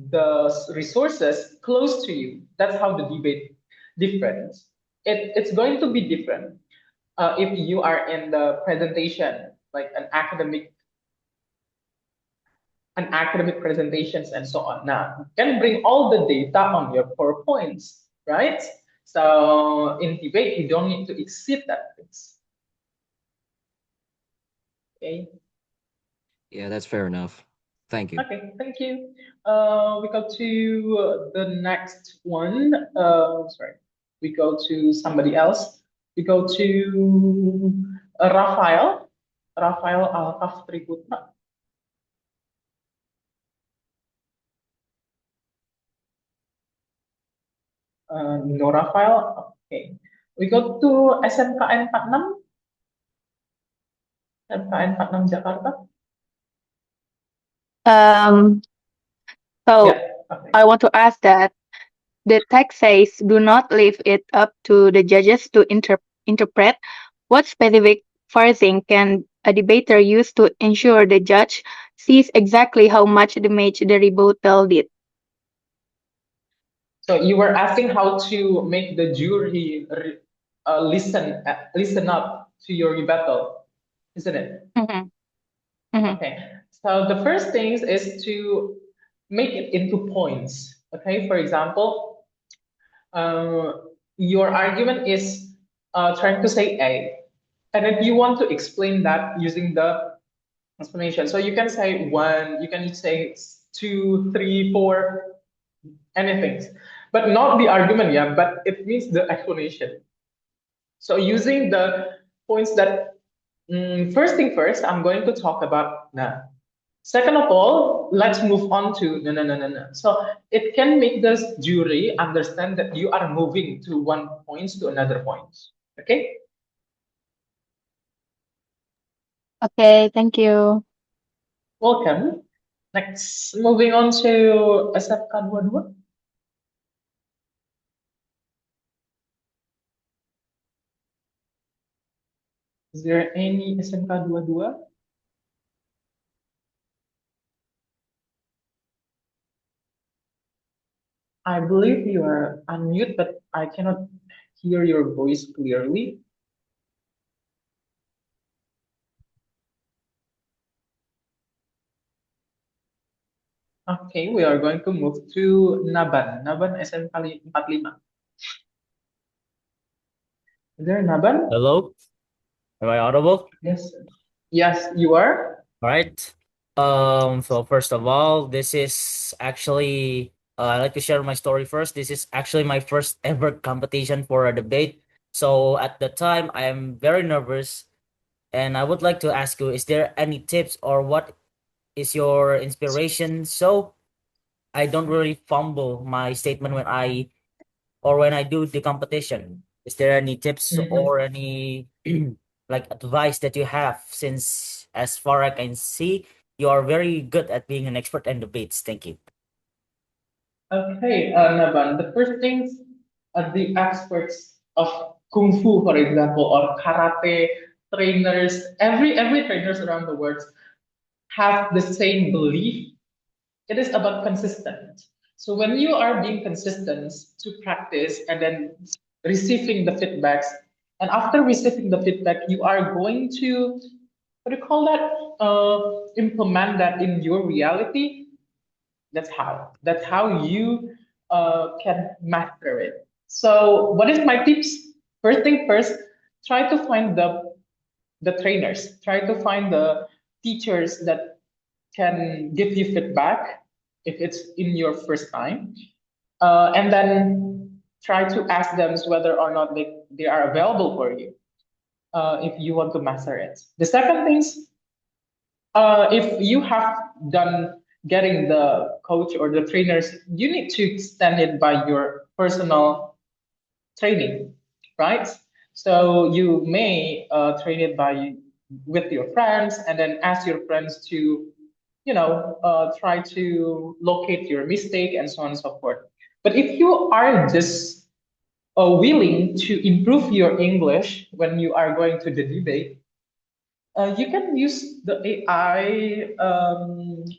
[SPEAKER 3] the resources close to you. That's how the debate difference. It's going to be different if you are in the presentation, like an academic presentations and so on. Now, you can bring all the data on your PowerPoints, right? So in debate, you don't need to exceed that things. Okay.
[SPEAKER 4] Yeah, that's fair enough. Thank you.
[SPEAKER 3] Okay, thank you. We go to the next one. Sorry, we go to somebody else. We go to Rafael Alkaf Triputra. No Rafael. Okay. We go to SMKN 46. SMKN 46 Jakarta.
[SPEAKER 20] So
[SPEAKER 3] Yeah, okay.
[SPEAKER 20] I want to ask that the text says, do not leave it up to the judges to interpret. What specific phrasing can a debater use to ensure the judge sees exactly how much damage the rebuttal did?
[SPEAKER 3] So you were asking how to make the jury listen up to your rebuttal, isn't it? Okay. So the first thing is to make it into points. Okay. For example, your argument is trying to say A, and if you want to explain that using the explanation, so you can say 1, you can say 2, 3, 4, anything, but not the argument, yeah, but it means the explanation. So using the points that, first thing first, I'm going to talk about now. Second of all, let's move on to no. So it can make the jury understand that you are moving to one point to another point. Okay?
[SPEAKER 20] Okay, thank you.
[SPEAKER 3] Welcome. Next, moving on to SFK 22. Is there any SMK 22? I believe you are unmute, but I cannot hear your voice clearly. Okay, we are going to move to Naban. Naban SMK 45. Is there Naban?
[SPEAKER 16] Hello? Am I audible?
[SPEAKER 3] Yes. Yes, you are.
[SPEAKER 16] All right. So first of all, this is actually I'd like to share my story first. This is actually my first ever competition for a debate. So at the time, I am very nervous, and I would like to ask you: is there any tips or what is your inspiration so I don't really fumble my statement when I do the competition? Is there any tips or any like advice that you have, since as far I can see you are very good at being an expert in debates? Thank you.
[SPEAKER 3] Okay, Naban, the first things the experts of Kung Fu, for example, or karate trainers, every trainers around the world have the same belief. It is about consistent. So when you are being consistent to practice and then receiving the feedbacks, and after receiving the feedback, you are going to, what do you call that? Implement that in your reality. That's how you can master it. So what is my tips? First thing first, try to find the the trainers. Try to find the teachers that can give you feedback if it's in your first time. And then try to ask them whether or not they are available for you if you want to master it. The second thing is, if you have done getting the coach or the trainers, you need to extend it by your personal training, right? So you may train it with your friends, and then ask your friends to, try to locate your mistake and so on and so forth. But if you are just willing to improve your English when you are going to the debate, you can use the AI.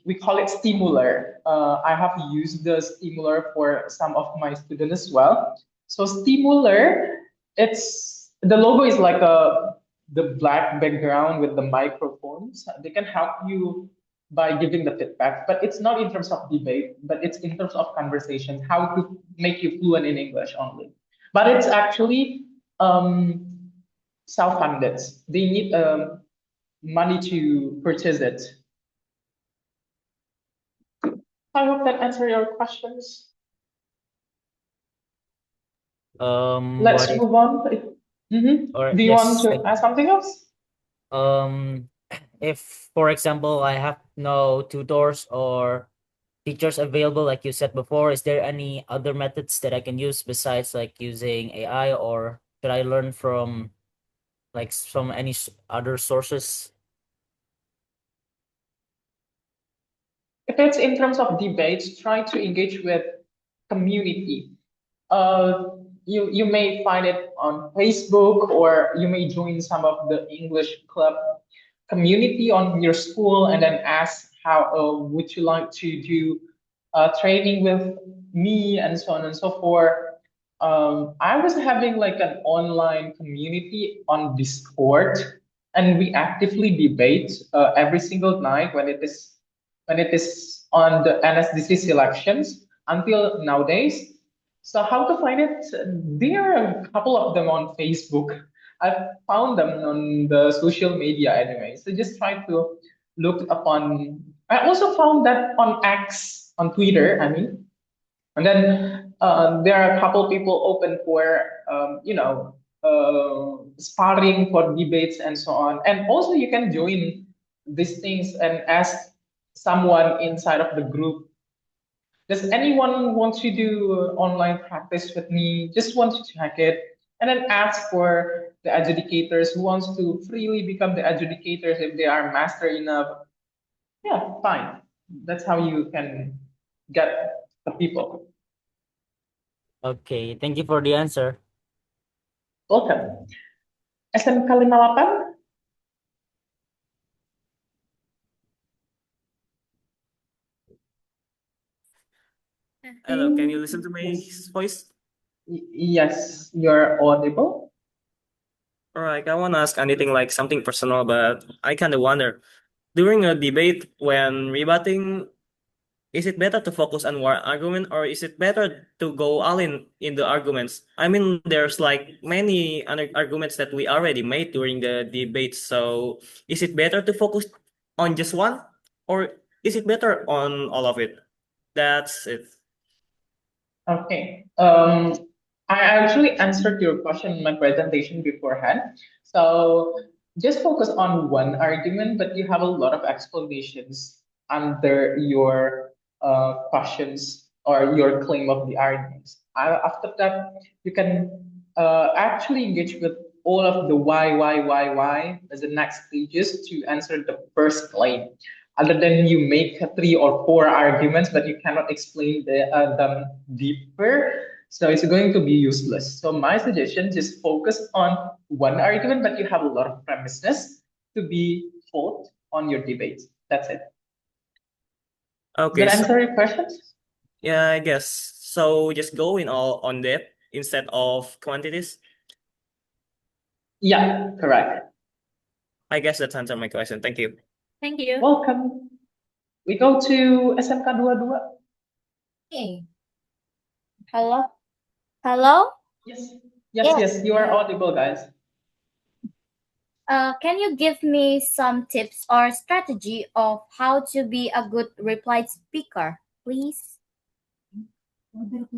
[SPEAKER 3] We call it Stimuler. I have used the Stimuler for some of my students as well. So Stimuler, the logo is like the black background with the microphones. They can help you by giving the feedback, but it's not in terms of debate, but it's in terms of conversation, how to make you fluent in English only. But it's actually self-funded. They need money to purchase it. I hope that answered your questions. Let's move on. Do you want to ask something else?
[SPEAKER 16] If, for example, I have no tutors or teachers available, like you said before, is there any other methods that I can use besides like using AI, or should I learn from any other sources?
[SPEAKER 3] If it's in terms of debates, try to engage with community. You may find it on Facebook, or you may join some of the English club community on your school, and then ask how would you like to do training with me, and so on and so forth. I was having like an online community on Discord, and we actively debate every single night when it is on the NSDC selections until nowadays. So how to find it? There are a couple of them on Facebook. I've found them on the social media anyway. So just try to look upon. I also found that on X, on Twitter, I mean. And then there are a couple people open for, sparring for debates and so on. And also you can join these things and ask someone inside of the group, does anyone want to do online practice with me? Just want to check it. And then ask for the adjudicators who wants to freely become the adjudicators if they are master enough. Yeah, fine. That's how you can get the people.
[SPEAKER 16] Okay, thank you for the answer.
[SPEAKER 3] Welcome. SMK 58?
[SPEAKER 21] Hello, can you listen to my voice?
[SPEAKER 3] Yes, you're audible.
[SPEAKER 21] All right, I want to ask anything like something personal, but I kind of wonder, during a debate when rebutting, is it better to focus on one argument, or is it better to go all in the arguments? I mean, there's like many other arguments that we already made during the debate. So is it better to focus on just one, or is it better on all of it? That's it.
[SPEAKER 3] Okay. I actually answered your question in my presentation beforehand. So just focus on one argument, but you have a lot of explanations under your questions or your claim of the arguments. After that, you can actually engage with all of the why as the next stages to answer the first claim. Other than you make 3 or 4 arguments, but you cannot explain them deeper, so it's going to be useless. So my suggestion, just focus on one argument, but you have a lot of premises to be fought on your debates. That's it.
[SPEAKER 21] Okay.
[SPEAKER 3] Does that answer your questions?
[SPEAKER 21] Yeah, I guess. So just go in all on depth instead of quantities?
[SPEAKER 3] Yeah, correct.
[SPEAKER 21] I guess that's answered my question. Thank you.
[SPEAKER 8] Thank you.
[SPEAKER 3] Welcome. We go to SMK 22.
[SPEAKER 8] Hey. Hello? Hello?
[SPEAKER 3] Yes, you are audible, guys.
[SPEAKER 17] Can you give me some tips or strategy of how to be a good reply speaker, please?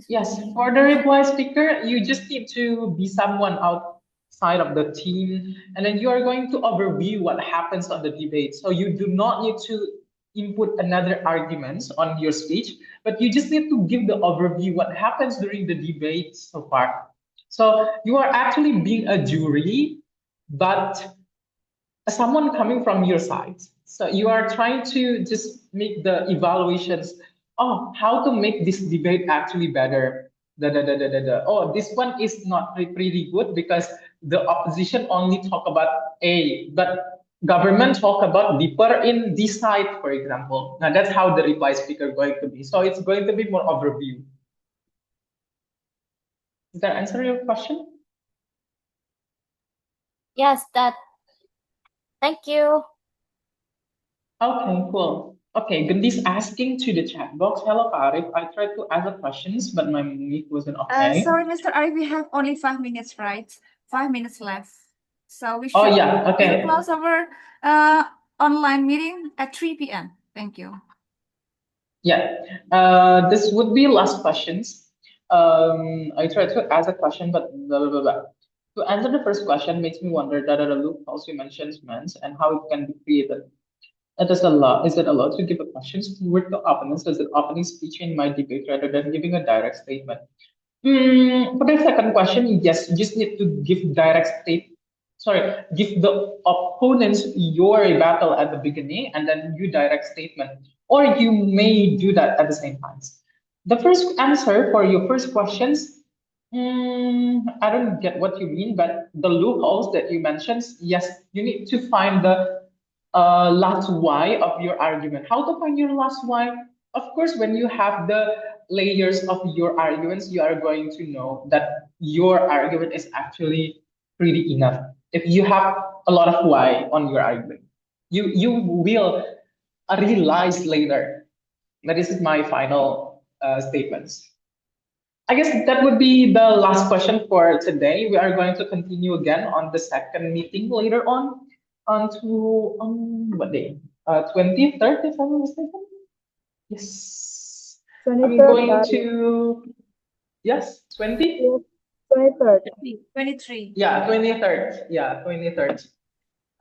[SPEAKER 3] Yes, for the reply speaker, you just need to be someone outside of the team, and then you are going to overview what happens on the debate. So you do not need to input another arguments on your speech, but you just need to give the overview what happens during the debate so far. So you are actually being a jury, but someone coming from your side. So you are trying to just make the evaluations. Oh, how to make this debate actually better? Oh, this one is not pretty good because the opposition only talk about A, but government talk about deeper in this side, for example. Now that's how the reply speaker going to be. So it's going to be more overview. Does that answer your question?
[SPEAKER 17] Yes, that. Thank you.
[SPEAKER 3] Okay, cool. Okay, Gendis asking to the chat box. Hello, Arif. I tried to ask the questions, but my mic wasn't okay.
[SPEAKER 1] Sorry, Mr. Arif, we have only 5 minutes, right? 5 minutes left. So we
[SPEAKER 3] Oh
[SPEAKER 1] should
[SPEAKER 3] yeah, okay.
[SPEAKER 1] close our online meeting at 3 p.m. Thank you.
[SPEAKER 3] Yeah, this would be last questions. I tried to ask a question, but blah, blah, blah, blah. To answer the first question makes me wonder that the loopholes you mentioned meant and how it can be created. Is it allowed to give a questions toward the opponents as an opening speech in my debate rather than giving a direct statement? For the second question, yes, you just need to give give the opponents your rebuttal at the beginning and then you direct statement, or you may do that at the same time. The first answer for your first questions, I don't get what you mean, but the loopholes that you mentioned, yes, you need to find the last why of your argument. How to find your last why? Of course, when you have the layers of your arguments, you are going to know that your argument is actually pretty enough. If you have a lot of why on your argument, you will realize later. This is my final statements. I guess that would be the last question for today. We are going to continue again on the second meeting later on what day? 23rd, if I'm not mistaken. Yes. I'm
[SPEAKER 12] 23rd,
[SPEAKER 3] going to, yes, 20?
[SPEAKER 12] 23rd.
[SPEAKER 1] 23.
[SPEAKER 3] Yeah, 23rd. Yeah, 23rd.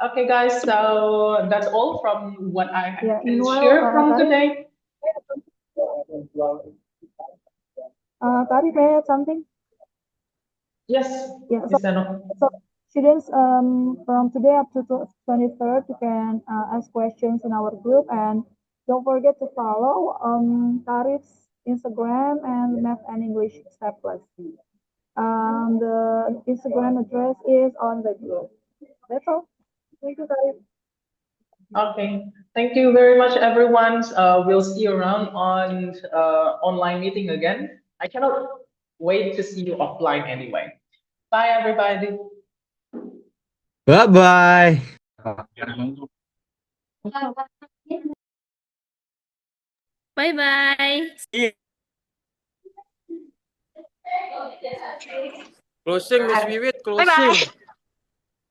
[SPEAKER 3] Okay, guys, so that's all from what I
[SPEAKER 12] Yeah,
[SPEAKER 3] can
[SPEAKER 12] meanwhile,
[SPEAKER 3] share from
[SPEAKER 12] Tarif,
[SPEAKER 3] today.
[SPEAKER 12] Tarif, may I add something?
[SPEAKER 3] Yes,
[SPEAKER 12] Yeah,
[SPEAKER 3] Miss Seno.
[SPEAKER 12] so students, from today up to 23rd, you can ask questions in our group, and don't forget to follow Tarif's Instagram and Math and English Step Plus. The Instagram address is on the group. That's all. Thank you, Tarif.
[SPEAKER 3] Okay, thank you very much, everyone. We'll see you around on online meeting again. I cannot wait to see you offline anyway. Bye, everybody.
[SPEAKER 4] Bye-bye.
[SPEAKER 8] Bye-bye.
[SPEAKER 7] Closing, Miss Wiwit,
[SPEAKER 1] Bye-bye.
[SPEAKER 7] closing.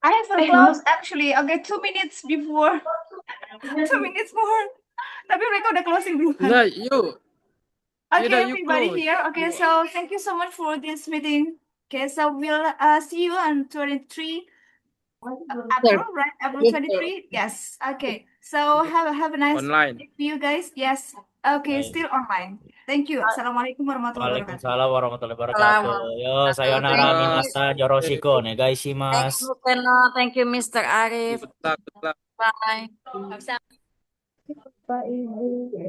[SPEAKER 1] I have to close actually. Okay, 2 minutes before. 2 minutes more. Tapi mereka udah closing duluan.
[SPEAKER 7] Nah, you
[SPEAKER 1] Okay,
[SPEAKER 7] you
[SPEAKER 1] everybody
[SPEAKER 7] close.
[SPEAKER 1] here. Okay, so thank you so much for this meeting. Okay, so we'll see you on 23 April, right? April 23. Yes. Okay. So have a nice
[SPEAKER 7] Online.
[SPEAKER 1] day for you guys. Yes. Okay, still online. Thank you. Assalamualaikum warahmatullahi wabarakatuh.
[SPEAKER 16] Waalaikumsalam warahmatullahi wabarakatuh. Yo, sayonara minasa yoroshiku onegaishimasu.
[SPEAKER 2] Thank you, Mr. Arif.
[SPEAKER 7] Good luck.
[SPEAKER 2] Bye.
[SPEAKER 12] Pak Ibu.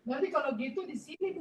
[SPEAKER 1] Nanti kalau gitu di sini